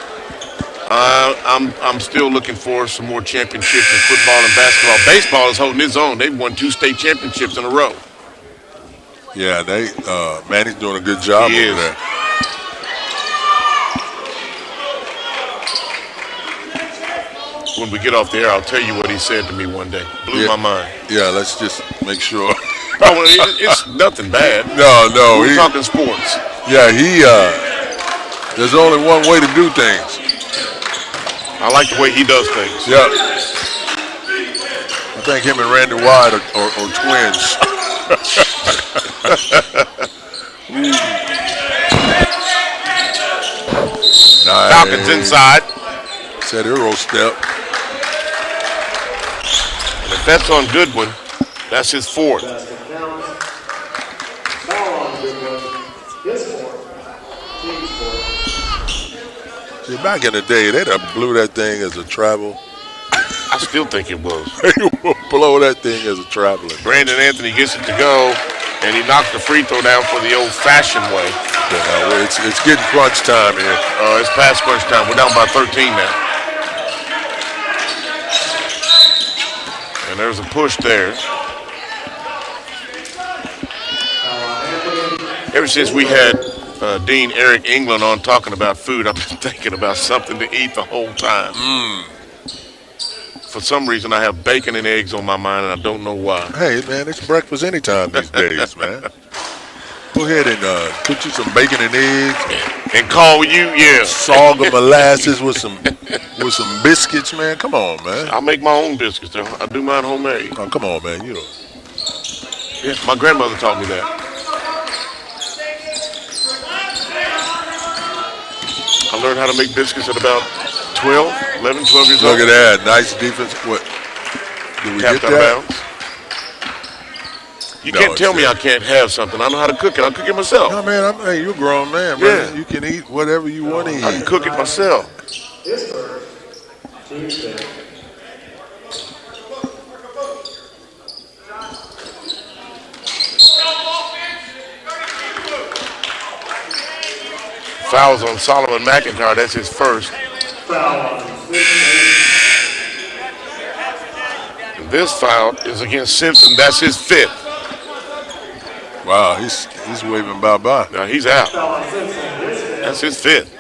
I'm still looking for some more championships in football and basketball. Baseball is holding its own. They've won 2 state championships in a row. Yeah, Manny's doing a good job He over is. there. When we get off the air, I'll tell you what he said to me one day. Blew my mind. Yeah, let's just make sure. Oh, it's nothing bad. No. We're talking sports. Yeah, there's only one way to do things. I like the way he does things. Yeah. think him and Randy White are twins. Nice. Falcons inside. Said hero step. And if that's on Goodwin, that's his fourth. See, back in the day, they'd have blew that thing as a travel. I still think it was. They will blow that thing as a traveler. Brandon Anthony gets it to go, and he knocked the free throw down for the old-fashioned way. Yeah, it's getting crunch time here. It's past crunch time. We're down by 13 now. And there's a push there. Ever since we had Dean Eric England on talking about food, I've been thinking about something to eat the whole time. For some reason, I have bacon and eggs on my mind, and I don't know why. Hey, man, it's breakfast anytime these days, man. Go ahead and put you some bacon and eggs. And call you, yeah. Saga molasses with some biscuits, man. Come on, man. I make my own biscuits, though. I do mine homemade. Oh, come on, man. You know. Yeah, my grandmother taught me that. I learned how to make biscuits at about 11, 12 years old. Look at that. Nice defense. What? Did we Tapped get out of that? bounds. You can't tell me I can't have something. I know how to cook it. I cook it myself. No, man. Hey, you're a grown man, Yeah. man. You can eat whatever you want to eat. I can cook it myself. Fouls on Solomon McIntyre. That's his first. And this foul is against Simpson. That's his fifth. Wow, he's waving bye-bye. Now he's out. That's his fifth.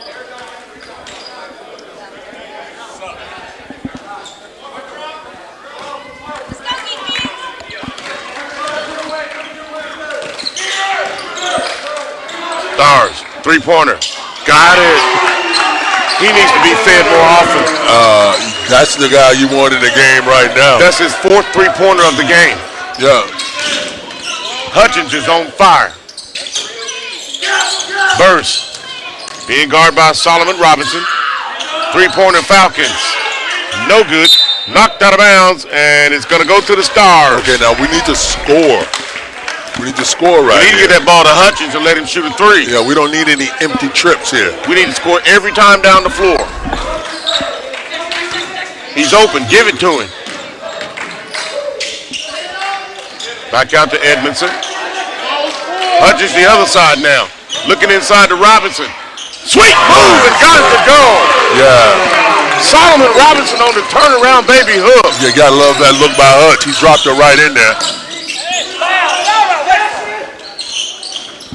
Stars, three-pointer. Got it. He needs to be fed more often. That's the guy you want in the game right now. That's his fourth three-pointer of the game. Yeah. Hutchins is on fire. Burst. Being guarded by Solomon Robinson. Three-pointer Falcons. No good. Knocked out of bounds, and it's going to go to the Stars. Okay, now we need to score. We need to score right We need to here. get that ball to Hutchins and let him shoot a three. Yeah, we don't need any empty trips here. We need to score every time down the floor. He's open. Give it to him. Back out to Edmondson. Hutchins the other side now. Looking inside to Robinson. Sweet move and got it to go. Yeah. Solomon Robinson on the turnaround baby hook. You gotta love that look by Hutch. He dropped it right in there.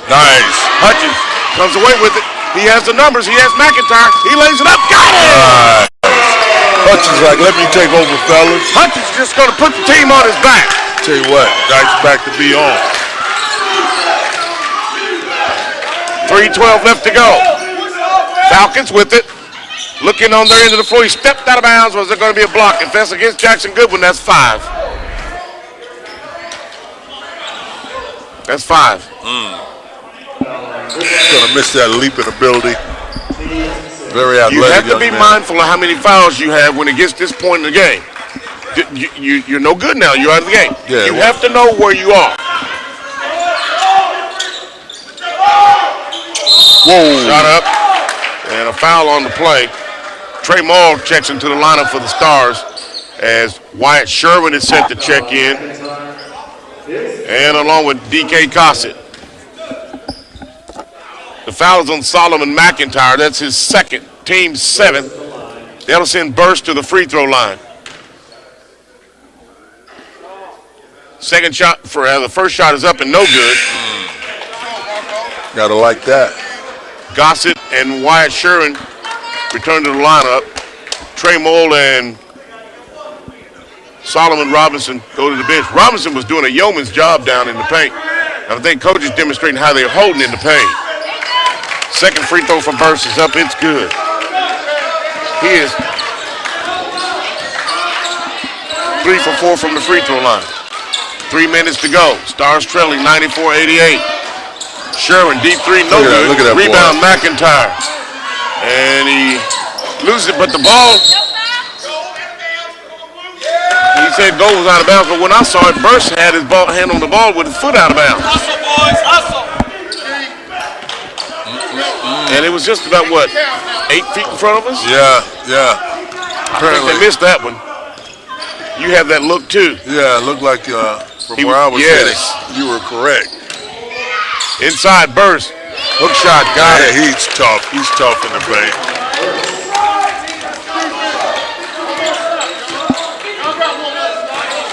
Nice. Hutchins comes away with it. He has the numbers. He has McIntyre. He lays it up. Got it! Hutch is like, let me take over, fellas. Hutchins just going to put the team on his back. Tell you what, nice back to be on. 3:12 left to go. Falcons with it. Looking on their end of the floor. He stepped out of bounds. Was there going to be a block? If that's against Jackson Goodwin, that's 5. That's 5. He's gonna miss that leap in ability. Very athletic. You have to young be man. mindful of how many fouls you have when it gets this point in the game. You're no good now. You're out of the game. Yeah, you well- have to know where you are. Whoa. Shot up. And a foul on the play. Trey Maul checks into the lineup for the Stars as Wyatt Sherwin is set to check in. And along with DK Cossett. The foul is on Solomon McIntyre. That's his second, team 7th. That'll send Burst to the free throw line. Second shot for the first shot is up and no good. Gotta like that. Gossett and Wyatt Sherwin return to the lineup. Trey Mole and Solomon Robinson go to the bench. Robinson was doing a yeoman's job down in the paint. And I think coach is demonstrating how they're holding in the paint. Second free throw from Burst is up. It's good. He is 3 for 4 from the free throw line. 3 minutes to go. Stars trailing 94-88. Sherwin, deep three, no good. Look at that Rebound, McIntyre. And he loses it, but the ball, he said goal was out of bounds, but when I saw it, Burst had his hand on the ball with his foot out of bounds. Hustle, boys, hustle. And it was just about, what, 8 feet in front of us? Yeah. I think they missed that one. You have that look, too. Yeah, it looked like from where I was sitting, you were correct. Inside Burst. Hook shot, got it. He's tough. He's tough in the paint.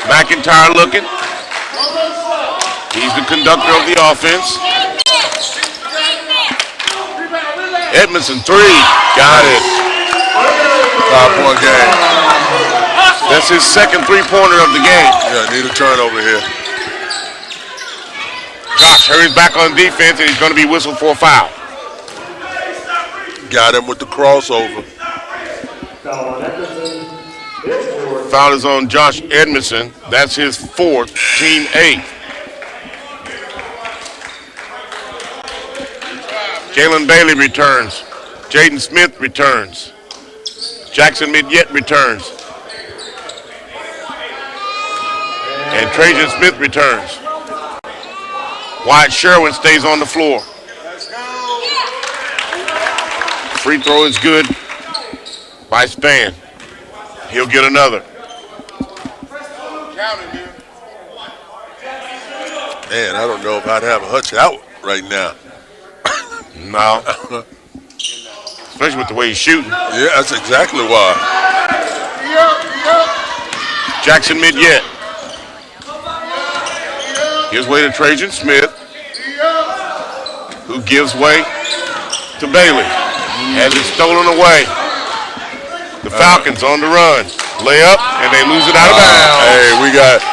McIntyre looking. He's the conductor of the offense. Edmondson, 3. Got it. 5-point game. That's his second three-pointer of the game. Yeah, need a turnover here. Josh hurries back on defense, and he's going to be whistled for a foul. Got him with the crossover. Foul is on Josh Edmondson. That's his 4th, team 8th. Jalen Bailey returns. Jaden Smith returns. Jackson Midyet returns. And Trajan Smith returns. Wyatt Sherwin stays on the floor. Free throw is good by Span. He'll get another. Man, I don't know if I'd have Hutch out right now. No. Especially with the way he's shooting. Yeah, that's exactly why. Jackson Midyet. Gives way to Trajan Smith, who gives way to Bailey. Has it stolen away. The Falcons on the run. Layup, and they lose it out of bounds.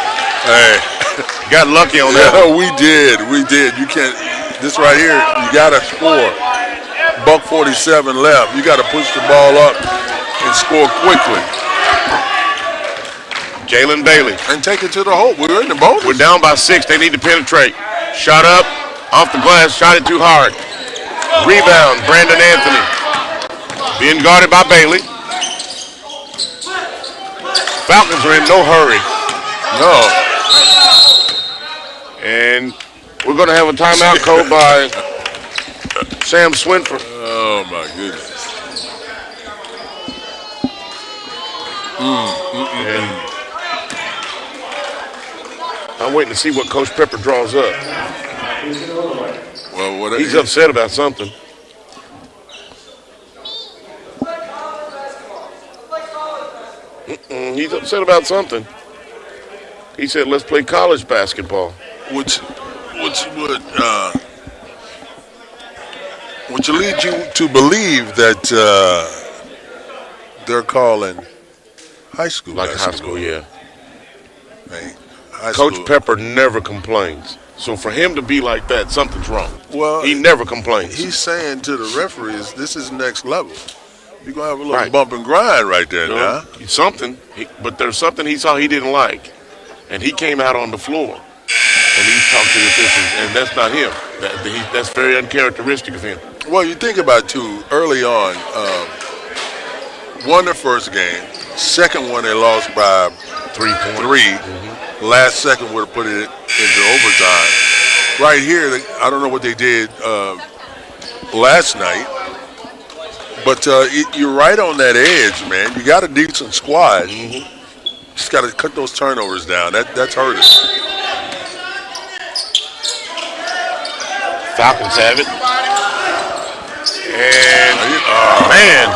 Got lucky on that. Yeah, we did. You can't, this right here, you got to score. $1:47 left. You got to push the ball up and score quickly. Jalen Bailey. And take it to the hole. We're in the bonus. We're down by 6. They need to penetrate. Shot up, off the glass, shot it too hard. Rebound, Brandon Anthony. Being guarded by Bailey. Falcons are in no hurry. No. And we're going to have a timeout called by Sam Swinford. Oh, my goodness. And I'm waiting to see what Coach Pepper draws up. Well, he's upset about something. He's upset about something. He said, "Let's play college basketball." Which would lead you to believe that they're calling high school basketball. High school, yeah. Hey, Coach Pepper never complains. So for him to be like that, something's wrong. Well, he never complains. He's saying to the referees, this is next level. You're going to have a little bump and grind right there now. Something. But there's something he saw he didn't like. And he came out on the floor. And he talked to the officials. And that's not him. That's very uncharacteristic of him. Well, you think about, too, early on, won the first game. Second one, they lost by 3 points. Last second would have put it into overtime. Right here, I don't know what they did last night, but you're right on that edge, man. You got a decent squad. Just got to cut those turnovers down. That's hurting. Falcons have it. And, man,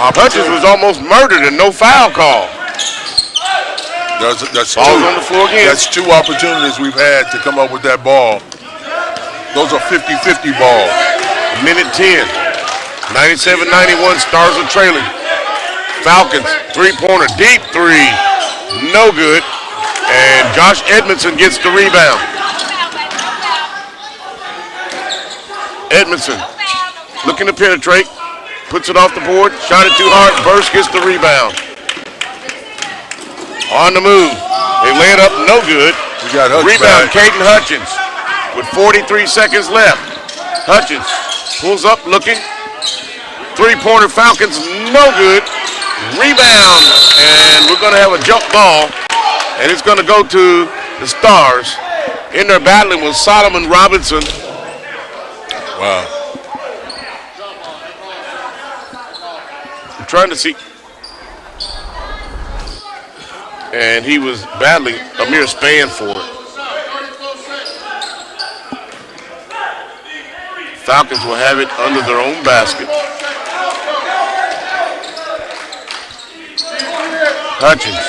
Hutchins was almost murdered and no foul call. That's Ball's on the floor again. That's 2 opportunities we've had to come up with that ball. Those are 50-50 balls. Minute 10. 97-91, Stars are trailing. Falcons, three-pointer, deep three. No good. And Josh Edmondson gets the rebound. Edmondson looking to penetrate. Puts it off the board. Shot it too hard. Burst gets the rebound. On the move. They lay it up, no good. We got Hutch Rebound, back. Caden Hutchins with 43 seconds left. Hutchins pulls up looking. Three-pointer Falcons, no good. Rebound, and we're going to have a jump ball, and it's going to go to the Stars. In there battling with Solomon Robinson. Wow. I'm trying to see. And he was battling Amir Span for it. Falcons will have it under their own basket. Hutchins.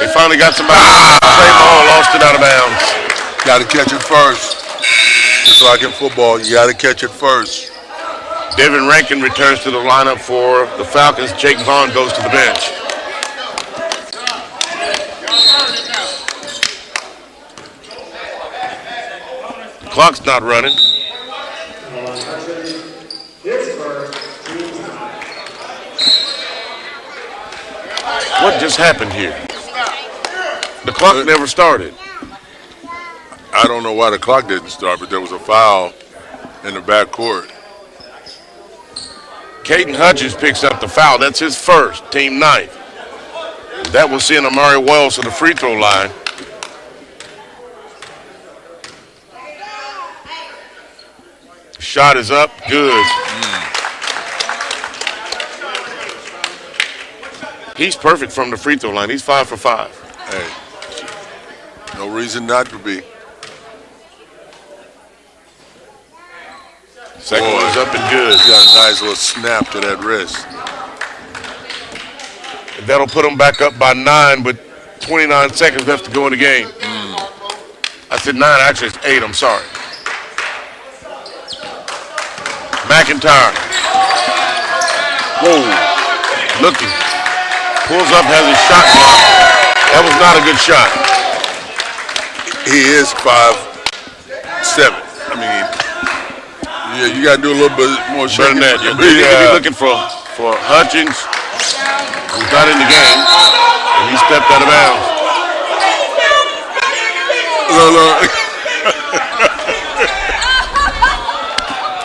They finally got somebody. Same ball, lost it out of bounds. Got to catch it first. Just like in football, you got to catch it first. Devin Rankin returns to the lineup for the Falcons. Jake Vaughn goes to the bench. Clock's not running. What just happened here? The clock never started. I don't know why the clock didn't start, but there was a foul in the back court. Caden Hutchins picks up the foul. That's his first, team ninth. That will send Amari Wells to the free throw line. Shot is up, good. He's perfect from the free throw line. He's 5 for 5. Hey, no reason not to be. Second one's up and good. He's got a nice little snap to that wrist. That'll put him back up by 9 with 29 seconds left to go in the game. I said 9, actually it's 8, I'm sorry. McIntyre. Whoa. Looking. Pulls up, has his shot blocked. That was not a good shot. He is 5'7". I mean, yeah, you got to do a little bit more Better shaking. than that. You'll be looking for Hutchins, who's not in the game, and he stepped out of bounds. Look.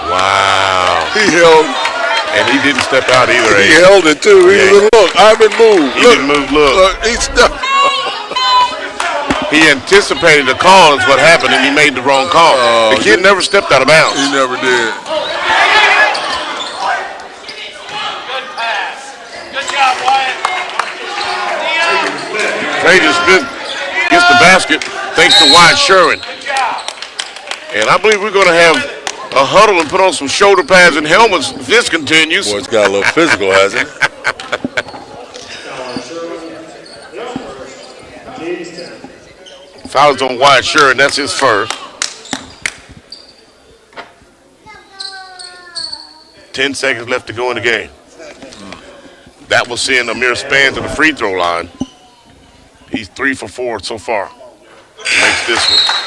Wow. He held. And he didn't step out either. He held it too. He was look. Ivan moved. He didn't move. Look. He stepped. He anticipated the call is what happened, and he made the wrong call. The kid never stepped out of bounds. He never did. Good job, Wyatt. Trajan Smith gets the basket thanks to Wyatt Sherwin. And I believe we're going to have a huddle and put on some shoulder pads and helmets if this continues. Boy, it's got a little physical, hasn't it? Foul's on Wyatt Sherwin. That's his first. 10 seconds left to go in the game. That will send Amir Span to the free throw line. He's 3 for 4 so far. He makes this one.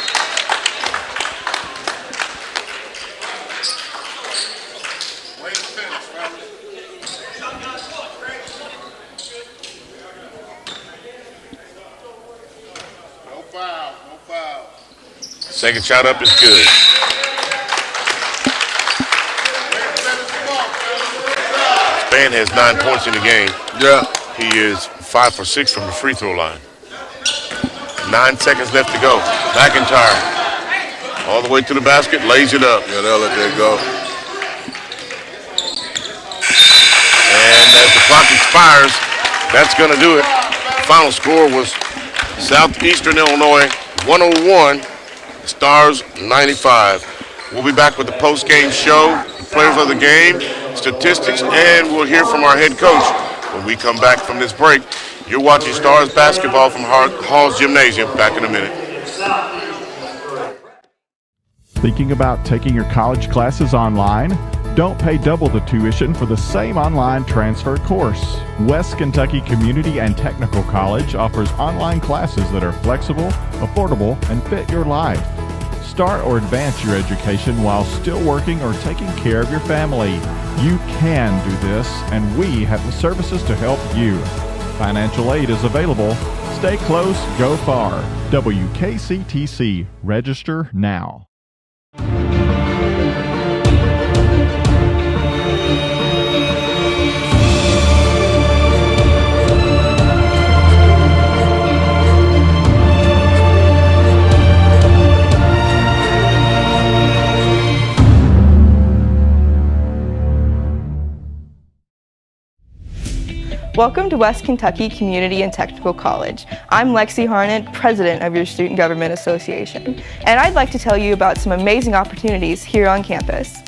Second shot up is good. Span has 9 points in the game. Yeah. He is 5 for 6 from the free throw line. 9 seconds left to go. McIntyre all the way to the basket, lays it up. Yeah, they'll let that go. And as the clock expires, that's going to do it. The final score was Southeastern Illinois 101, Stars 95. We'll be back with the post-game show, the players of the game, statistics, and we'll hear from our head coach when we come back from this break. You're watching Stars basketball from Haws Gymnasium. Back in a minute. Thinking about taking your college classes online? Don't pay double the tuition for the same online transfer course. West Kentucky Community and Technical College offers online classes that are flexible, affordable, and fit your life. Start or advance your education while still working or taking care of your family. You can do this, and we have the services to help you. Financial aid is available. Stay close, go far. WKCTC. Register now. Welcome to West Kentucky Community and Technical College. I'm Lexi Harnett, president of your Student Government Association, and I'd like to tell you about some amazing opportunities here on campus.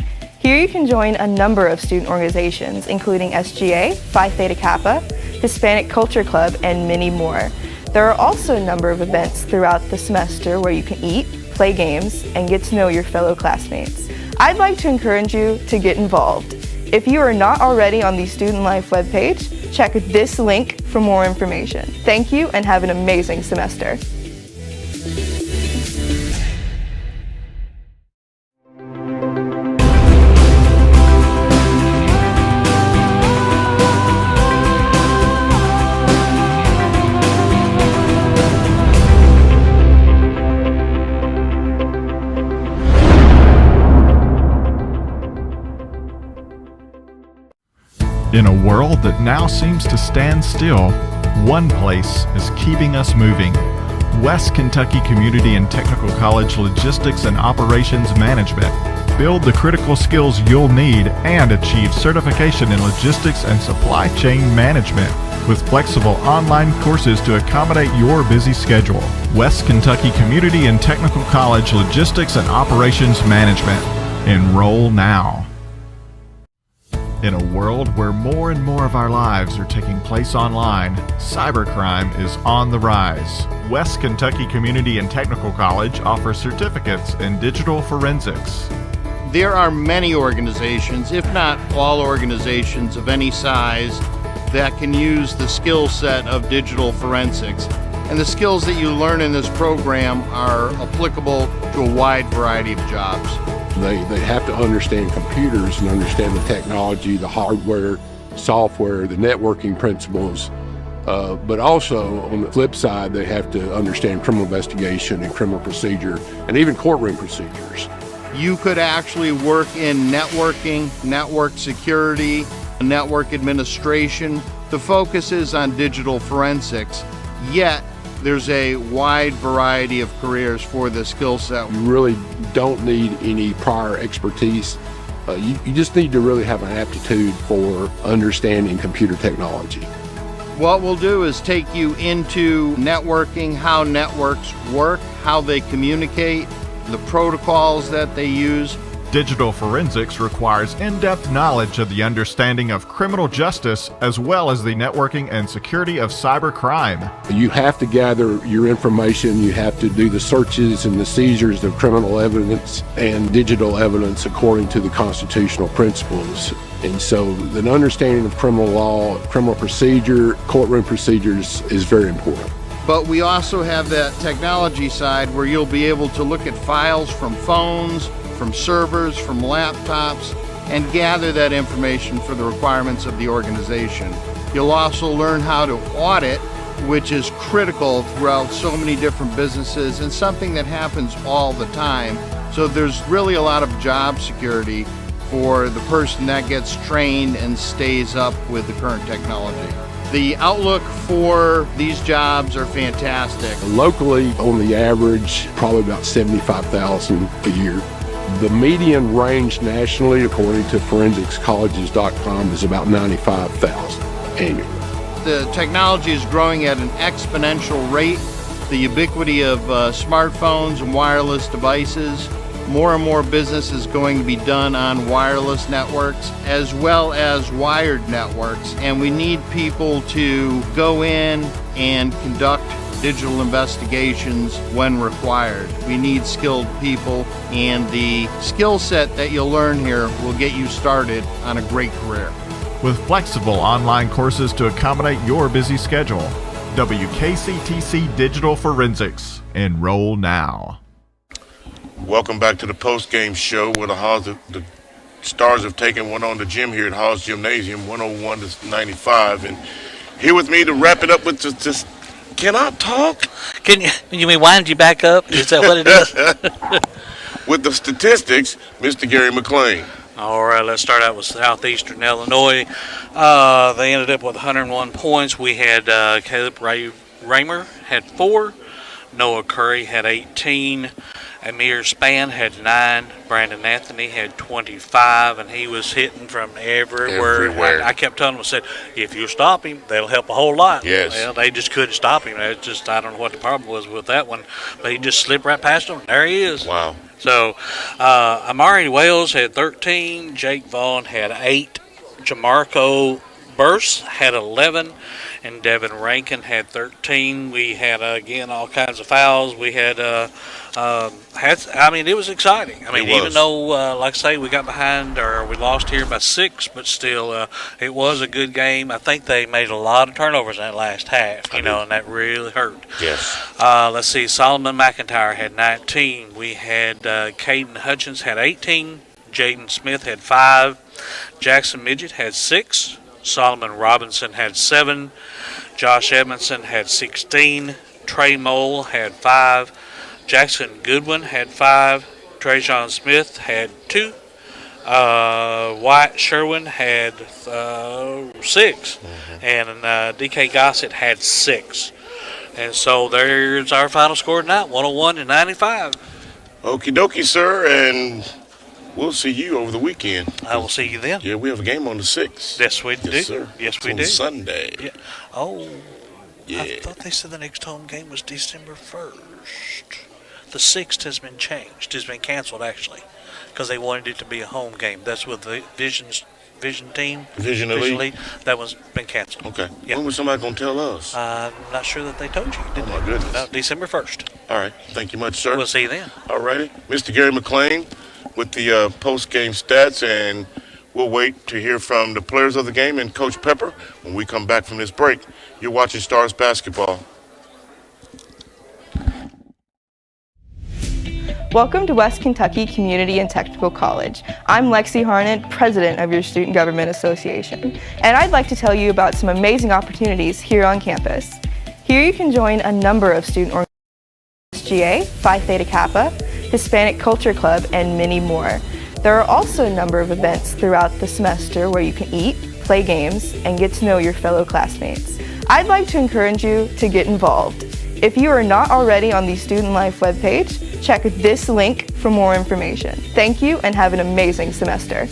Here you can join a number of student organizations, including SGA, Phi Theta Kappa, Hispanic Culture Club, and many more. There are also a number of events throughout the semester where you can eat, play games, and get to know your fellow classmates. I'd like to encourage you to get involved. If you are not already on the Student Life webpage, check this link for more information. Thank you and have an amazing semester. In a world that now seems to stand still, one place is keeping us moving. West Kentucky Community and Technical College Logistics and Operations Management. Build the critical skills you'll need and achieve certification in logistics and supply chain management with flexible online courses to accommodate your busy schedule. West Kentucky Community and Technical College Logistics and Operations Management. Enroll now. In a world where more and more of our lives are taking place online, cybercrime is on the rise. West Kentucky Community and Technical College offers certificates in digital forensics. There are many organizations, if not all organizations of any size, that can use the skill set of digital forensics. And the skills that you learn in this program are applicable to a wide variety of jobs. They have to understand computers and understand the technology, the hardware, software, the networking principles. But also, on the flip side, they have to understand criminal investigation and criminal procedure, and even courtroom procedures. You could actually work in networking, network security, network administration. The focus is on digital forensics, yet there's a wide variety of careers for this skill set. You really don't need any prior expertise. You just need to really have an aptitude for understanding computer technology. What we'll do is take you into networking, how networks work, how they communicate, the protocols that they use. Digital forensics requires in-depth knowledge of the understanding of criminal justice as well as the networking and security of cybercrime. You have to gather your information, you have to do the searches and the seizures of criminal evidence and digital evidence according to the constitutional principles. And so an understanding of criminal law, criminal procedure, courtroom procedures is very important. But we also have that technology side where you'll be able to look at files from phones, from servers, from laptops, and gather that information for the requirements of the organization. You'll also learn how to audit, which is critical throughout so many different businesses and something that happens all the time. So there's really a lot of job security for the person that gets trained and stays up with the current technology. The outlook for these jobs are fantastic. Locally, on the average, probably about $75,000 a year. The median range nationally, according to forensicscolleges.com, is about $95,000 annually. The technology is growing at an exponential rate. The ubiquity of smartphones and wireless devices. More and more business is going to be done on wireless networks as well as wired networks. And we need people to go in and conduct digital investigations when required. We need skilled people, and the skill set that you'll learn here will get you started on a great career. With flexible online courses to accommodate your busy schedule. WKCTC Digital Forensics. Enroll now. Welcome back to the post-game show where the Stars have taken one on the gym here at Haws Gymnasium, 101-95. And here with me to wrap it up with just Can I talk? You mean wind you back up? Is that what it is? With the statistics, Mr. Gary McLean. All right, let's start out with Southeastern Illinois. They ended up with 101 points. We had Caleb Raymer had 4. Noah Curry had 18. Amir Spann had 9. Brandon Anthony had 25, and he was hitting from everywhere. I kept telling him, I said, if you stop him, that'll help a whole lot. Yes. Well, they just couldn't stop him. It's just, I don't know what the problem was with that one, but he just slipped right past him. There he is. Wow. So, Amari Wales had 13. Jake Vaughn had 8. Jamarco Burse had 11. And Devin Rankin had 13. We had, again, all kinds of fouls. We had, it was exciting. I mean, even though, like I say, we got behind or we lost here by 6, but still, it was a good game. I think they made a lot of turnovers in that last half, and that really hurt. Yes. Let's see, Solomon McIntyre had 19. We had Caden Hutchins had 18. Jaden Smith had 5. Jackson Midget had 6. Solomon Robinson had 7. Josh Edmondson had 16. Trey Mole had 5. Jackson Goodwin had 5. Trajan Smith had 2. Wyatt Sherwin had 6. And DK Gossett had 6. And so there's our final score tonight, 101-95. Okie dokie, sir, and we'll see you over the weekend. I will see you then. Yeah, we have a game on the 6th. Yes, we do. Yes, sir. Yes, we on do. Sunday. Yeah. Oh, yeah. I thought they said the next home game was December 1st. The 6th has been changed. Has been canceled, actually, because they wanted it to be a home game. That's with the Vision team. Vision Elite? That one's been canceled. Okay. Yeah. When was somebody going to tell us? I'm not sure that they told you, did Oh, my goodness. No, December 1st. All right. Thank you much, sir. We'll see you then. All righty. Mr. Gary McLean with the post-game stats, and we'll wait to hear from the players of the game and Coach Pepper when we come back from this break. You're watching Stars Basketball. Welcome to West Kentucky Community and Technical College. I'm Lexi Harnett, president of your Student Government Association, and I'd like to tell you about some amazing opportunities here on campus. Here you can join a number of student organizations, SGA, Phi Theta Kappa, Hispanic Culture Club, and many more. There are also a number of events throughout the semester where you can eat, play games, and get to know your fellow classmates. I'd like to encourage you to get involved. If you are not already on the Student Life webpage, check this link for more information. Thank you and have an amazing semester.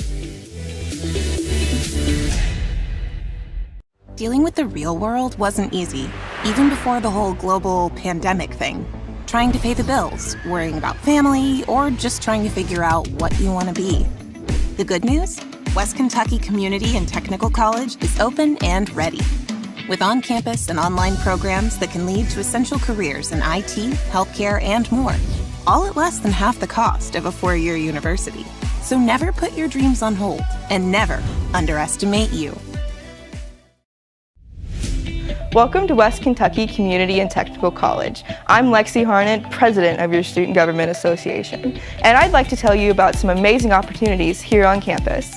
Dealing with the real world wasn't easy, even before the whole global pandemic thing. Trying to pay the bills, worrying about family, or just trying to figure out what you want to be. The good news? West Kentucky Community and Technical College is open and ready. With on-campus and online programs that can lead to essential careers in IT, healthcare, and more, all at less than half the cost of a 4-year university. So never put your dreams on hold, and never underestimate you. Welcome to West Kentucky Community and Technical College. I'm Lexi Harnett, president of your Student Government Association, and I'd like to tell you about some amazing opportunities here on campus.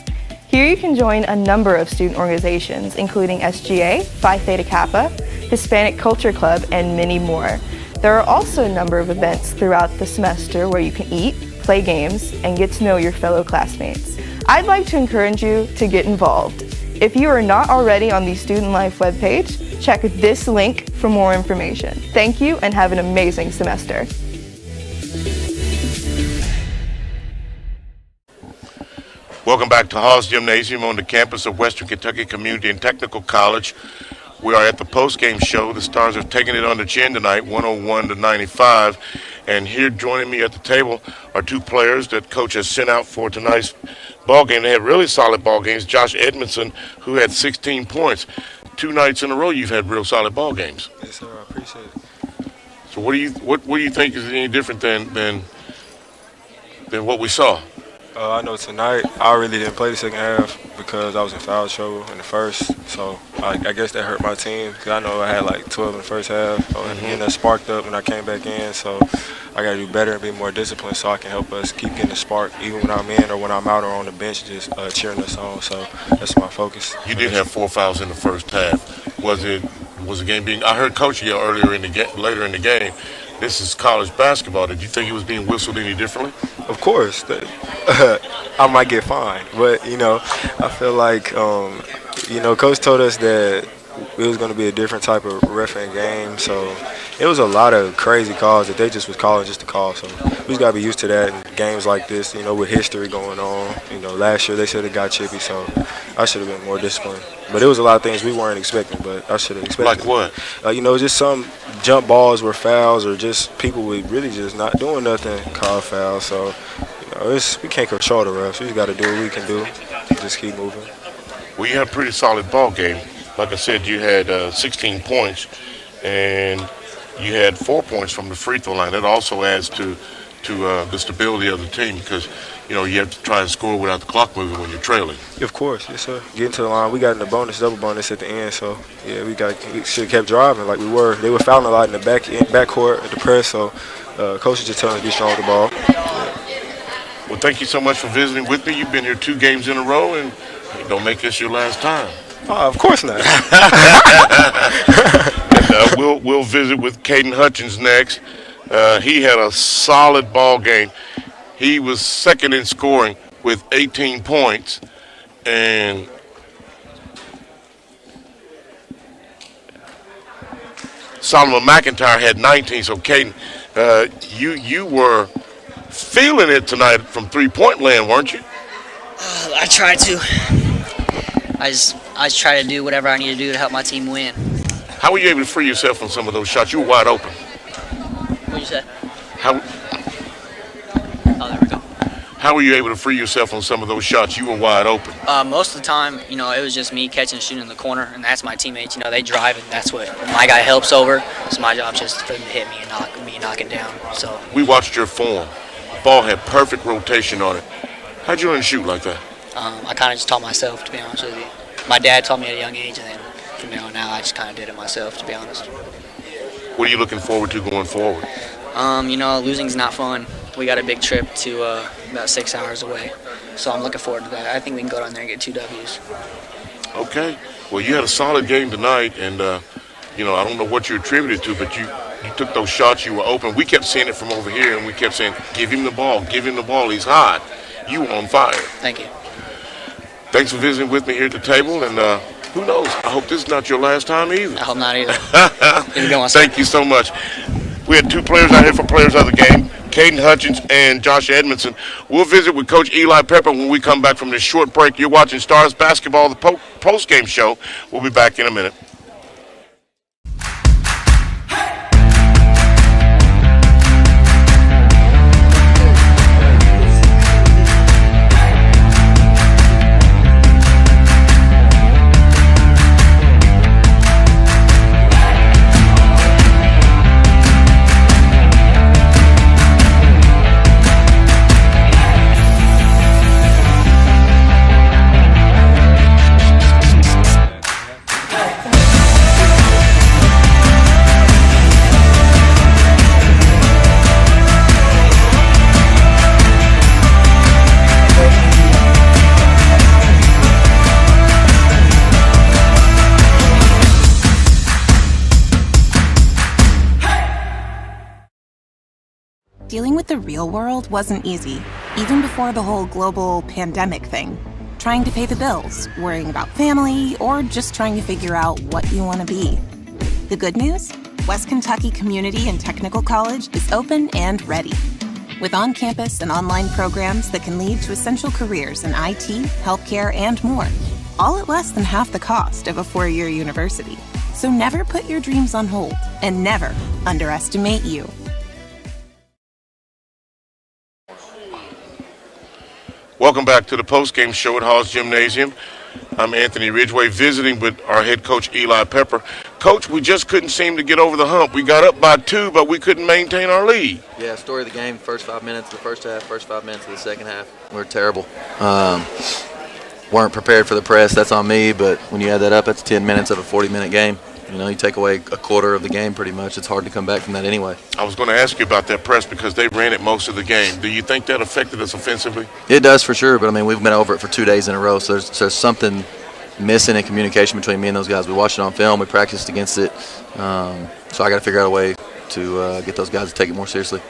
Here you can join a number of student organizations, including SGA, Phi Theta Kappa, Hispanic Culture Club, and many more. There are also a number of events throughout the semester where you can eat, play games, and get to know your fellow classmates. I'd like to encourage you to get involved. If you are not already on the Student Life webpage, check this link for more information. Thank you and have an amazing semester. Welcome back to Haws Gymnasium on the campus of Western Kentucky Community and Technical College. We are at the post-game show. The Stars are taking it on the chin tonight, 101-95. And here joining me at the table are 2 players that Coach has sent out for tonight's ball game. They had really solid ball games. Josh Edmondson, who had 16 points. 2 nights in a row you've had real solid ball games. Yes, sir. I appreciate it. So what do you think is any different than what we saw? I know tonight I really didn't play the second half because I was in foul trouble in the first. So I guess that hurt my team because I know I had like 12 in the first half. And that sparked up when I came back in. So I got to do better and be more disciplined so I can help us keep getting the spark even when I'm in or when I'm out or on the bench just cheering us on. So that's my focus. You did have 4 fouls in the first half. Was it Was the game being? I heard Coach yell later in the game. This is college basketball. Did you think it was being whistled any differently? Of course, I might get fined, but I feel like Coach told us that it was going to be a different type of refereeing game, so it was a lot of crazy calls that they just was calling just to call. So we just got to be used to that in games like this, with history going on. Last year they said it got chippy, so I should have been more disciplined. But it was a lot of things we weren't expecting, but I should have expected. Like what? Just some jump balls were fouls, or just people with really just not doing nothing called fouls. So we can't control the refs. We just got to do what we can do, just keep moving. Well, you had a pretty solid ball game. Like I said, you had 16 points, and you had 4 points from the free throw line. That also adds to the stability of the team, because you have to try and score without the clock moving when you're trailing. Of course, yes sir. Getting to the line, we got in the double bonus at the end. So yeah, we should have kept driving like we were. They were fouling a lot in the backcourt at the press. So coach is just telling us to be strong with the ball. Yeah. Well, thank you so much for visiting with me. You've been here 2 games in a row, and don't make this your last time. Oh, of course not. And, we'll visit with Caden Hutchins next. He had a solid ball game. He was second in scoring with 18 points, and Solomon McIntyre had 19. So, Caden, you were feeling it tonight from three-point land, weren't you? I tried to. I just try to do whatever I need to do to help my team win. How were you able to free yourself from some of those shots? You were wide open. What you say? Oh, there we go. How were you able to free yourself from some of those shots? You were wide open. Most of the time, it was just me catching and shooting in the corner, and that's my teammates. They drive, and that's what my guy helps over. It's my job just for them to hit me and knock it down. So we watched your form. Ball had perfect rotation on it. How'd you learn to shoot like that? I kind of just taught myself, to be honest with you. My dad taught me at a young age, and then from there on out, I just kind of did it myself, to be honest. What are you looking forward to going forward? Losing's not fun. We got a big trip to about 6 hours away, so I'm looking forward to that. I think we can go down there and get 2 W's. Okay. Well, you had a solid game tonight, and I don't know what you attributed to, but you took those shots. You were open. We kept seeing it from over here, and we kept saying, "Give him the ball. Give him the ball. He's hot." You were on fire. Thank you. Thanks for visiting with me here at the table, and who knows? I hope this is not your last time either. I hope not either. Thank you so much. We had 2 players out here for players of the game, Caden Hutchins and Josh Edmondson. We'll visit with Coach Eli Pepper when we come back from this short break. You're watching Stars Basketball, the post-game show. We'll be back in a minute. Dealing with the real world wasn't easy, even before the whole global pandemic thing. Trying to pay the bills, worrying about family, or just trying to figure out what you want to be. The good news? West Kentucky Community and Technical College is open and ready. With on-campus and online programs that can lead to essential careers in IT, healthcare, and more, all at less than half the cost of a 4-year university. So never put your dreams on hold, and never underestimate you. Welcome back to the post-game show at Haws Gymnasium. I'm Anthony Ridgway, visiting with our head coach, Eli Pepper. Coach, we just couldn't seem to get over the hump. We got up by 2, but we couldn't maintain our lead. Yeah, story of the game, first 5 minutes of the first half, first 5 minutes of the second half. We're terrible. Weren't prepared for the press. That's on me, but when you add that up, that's 10 minutes of a 40-minute game. You take away a quarter of the game pretty much. It's hard to come back from that anyway. I was going to ask you about that press because they ran it most of the game. Do you think that affected us offensively? It does for sure, but we've been over it for 2 days in a row, so there's something missing in communication between me and those guys. We watched it on film. We practiced against it. So I got to figure out a way to get those guys to take it more seriously.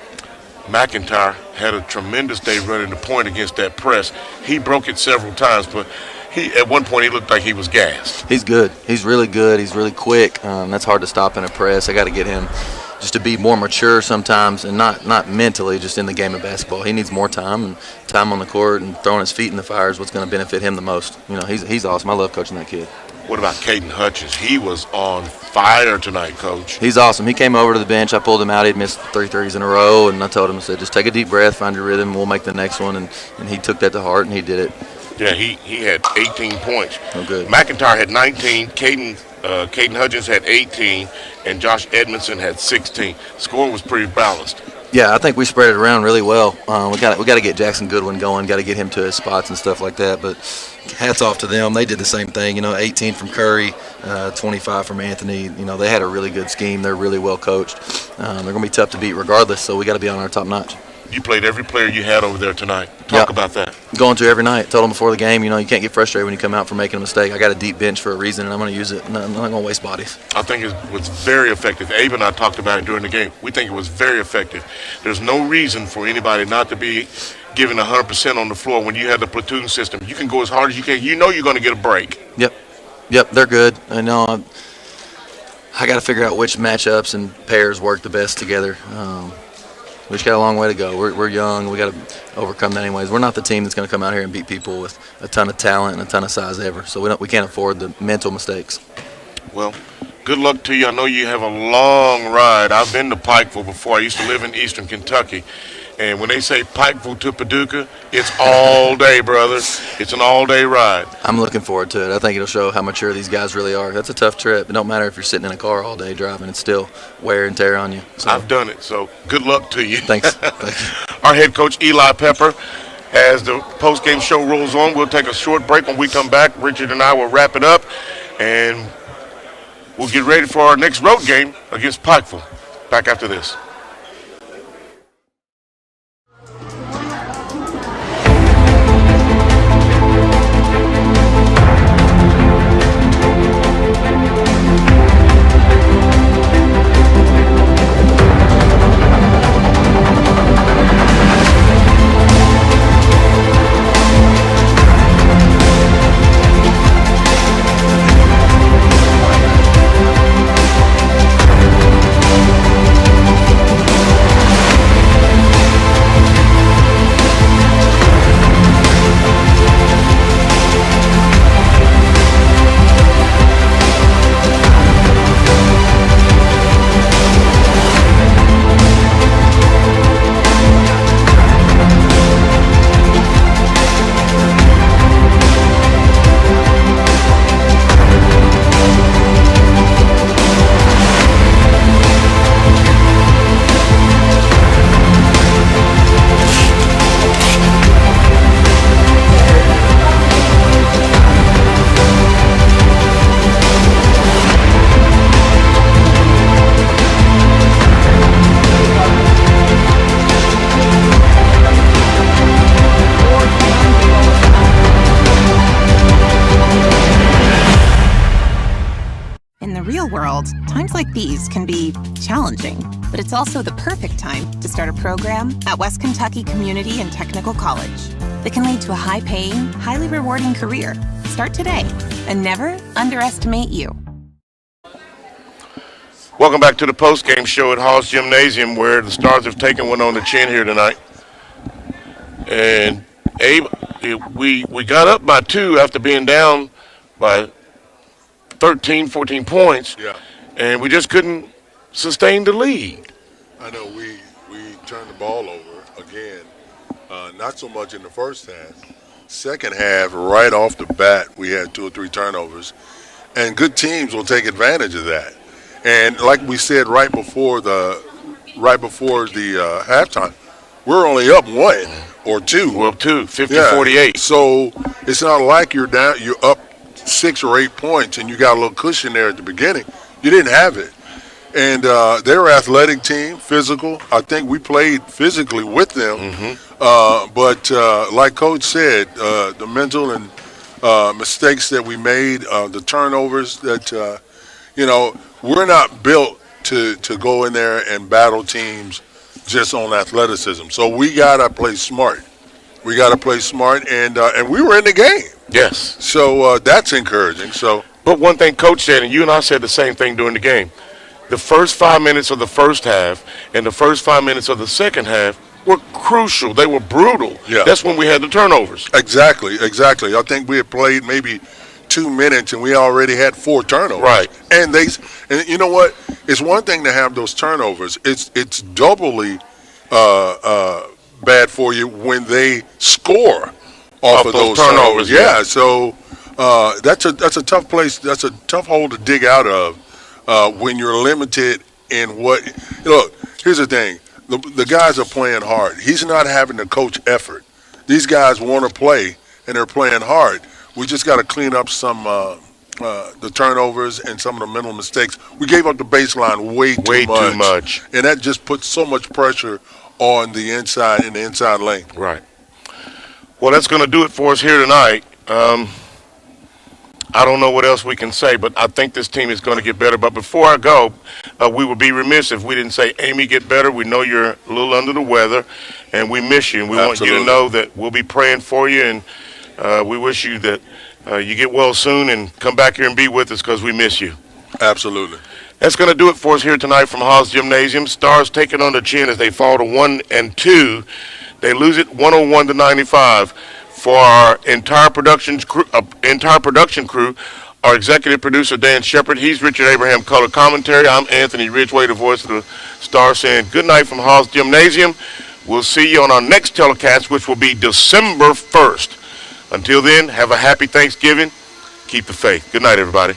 McIntyre had a tremendous day running the point against that press. He broke it several times, but at one point he looked like he was gassed. He's good. He's really good. He's really quick. That's hard to stop in a press. I got to get him just to be more mature sometimes, and not mentally, just in the game of basketball. He needs more time, and time on the court and throwing his feet in the fire is what's going to benefit him the most. He's awesome. I love coaching that kid. What about Caden Hutchins? He was on fire tonight, Coach. He's awesome. He came over to the bench. I pulled him out. He'd missed 3 threes in a row, and I told him, I said, just take a deep breath, find your rhythm, and we'll make the next one. And he took that to heart, and he did it. Yeah, he had 18 points. Oh, good. McIntyre had 19. Caden Hutchins had 18, and Josh Edmondson had 16. Scoring was pretty balanced. Yeah, I think we spread it around really well. We got to get Jackson Goodwin going. Got to get him to his spots and stuff like that. But hats off to them. They did the same thing. 18 from Curry, 25 from Anthony. They had a really good scheme. They're really well coached. They're going to be tough to beat regardless. So we got to be on our top notch. You played every player you had over there tonight. Talk about that. Going to every night. Told them before the game, you can't get frustrated when you come out for making a mistake. I got a deep bench for a reason, and I'm going to use it. I'm not going to waste bodies. I think it was very effective. Abe and I talked about it during the game. We think it was very effective. There's no reason for anybody not to be giving 100% on the floor when you have the platoon system. You can go as hard as you can. You're going to get a break. Yep, they're good. I know. I got to figure out which matchups and pairs work the best together. We just got a long way to go. We're young. We got to overcome that anyways. We're not the team that's going to come out here and beat people with a ton of talent and a ton of size ever. So we can't afford the mental mistakes. Well, good luck to you. I know you have a long ride. I've been to Pikeville before. I used to live in Eastern Kentucky. And when they say Pikeville to Paducah, it's all day, brother. It's an all-day ride. I'm looking forward to it. I think it'll show how mature these guys really are. That's a tough trip. It don't matter if you're sitting in a car all day driving. It's still wear and tear on you. So. I've done it, so good luck to you. Thanks. Thank you. Our head coach, Eli Pepper, as the post-game show rolls on, we'll take a short break. When we come back, Richard and I will wrap it up, and we'll get ready for our next road game against Pikeville. Back after this. Times like these can be challenging, but it's also the perfect time to start a program at West Kentucky Community and Technical College that can lead to a high-paying, highly rewarding career. Start today and never underestimate you. Welcome back to the post-game show at Haws Gymnasium, where the Stars have taken one on the chin here tonight. And Abe, we got up by 2 after being down by 13, 14 points. Yeah. And we just couldn't sustain the lead. I know we turned the ball over again, not so much in the first half. Second half, right off the bat, we had 2 or 3 turnovers, and good teams will take advantage of that. And like we said right before the halftime, we're only up 1 or 2. We're up 2, 50-48. So it's not like you're up 6 or 8 points and you got a little cushion there at the beginning. You didn't have it. And they're an athletic team, physical. I think we played physically with them. Mm-hmm. But like Coach said, the mental and mistakes that we made, the turnovers that, we're not built to go in there and battle teams just on athleticism. So we got to play smart. We got to play smart, and we were in the game. Yes. So that's encouraging. So, but one thing Coach said, and you and I said the same thing during the game, the first 5 minutes of the first half and the first 5 minutes of the second half were crucial. They were brutal. Yeah. That's when we had the turnovers. Exactly. I think we had played maybe 2 minutes and we already had 4 turnovers. Right. And you know what? It's one thing to have those turnovers. It's doubly bad for you when they score off of those turnovers. Yeah. So that's a tough place. That's a tough hole to dig out of when you're limited in what. Look, here's the thing. The guys are playing hard. He's not having to coach effort. These guys want to play, and they're playing hard. We just got to clean up some the turnovers and some of the mental mistakes. We gave up the baseline way too much, and that just puts so much pressure on the inside in the inside lane. Right. Well, that's going to do it for us here tonight. I don't know what else we can say, but I think this team is going to get better. But before I go, we would be remiss if we didn't say, Amy, get better. We know you're a little under the weather, and we miss you. And we want you to know that we'll be praying for you, and we wish you that you get well soon and come back here and be with us because we miss you. Absolutely. That's going to do it for us here tonight from Haws Gymnasium. Stars taking on the chin as they fall to 1-2. They lose it 101-95. For our entire production crew, our executive producer, Dan Shepard, he's Richard Abraham, color commentary. I'm Anthony Ridgway, the voice of the Star, saying good night from Haws Gymnasium. We'll see you on our next telecast, which will be December 1st. Until then, have a happy Thanksgiving. Keep the faith. Good night, everybody.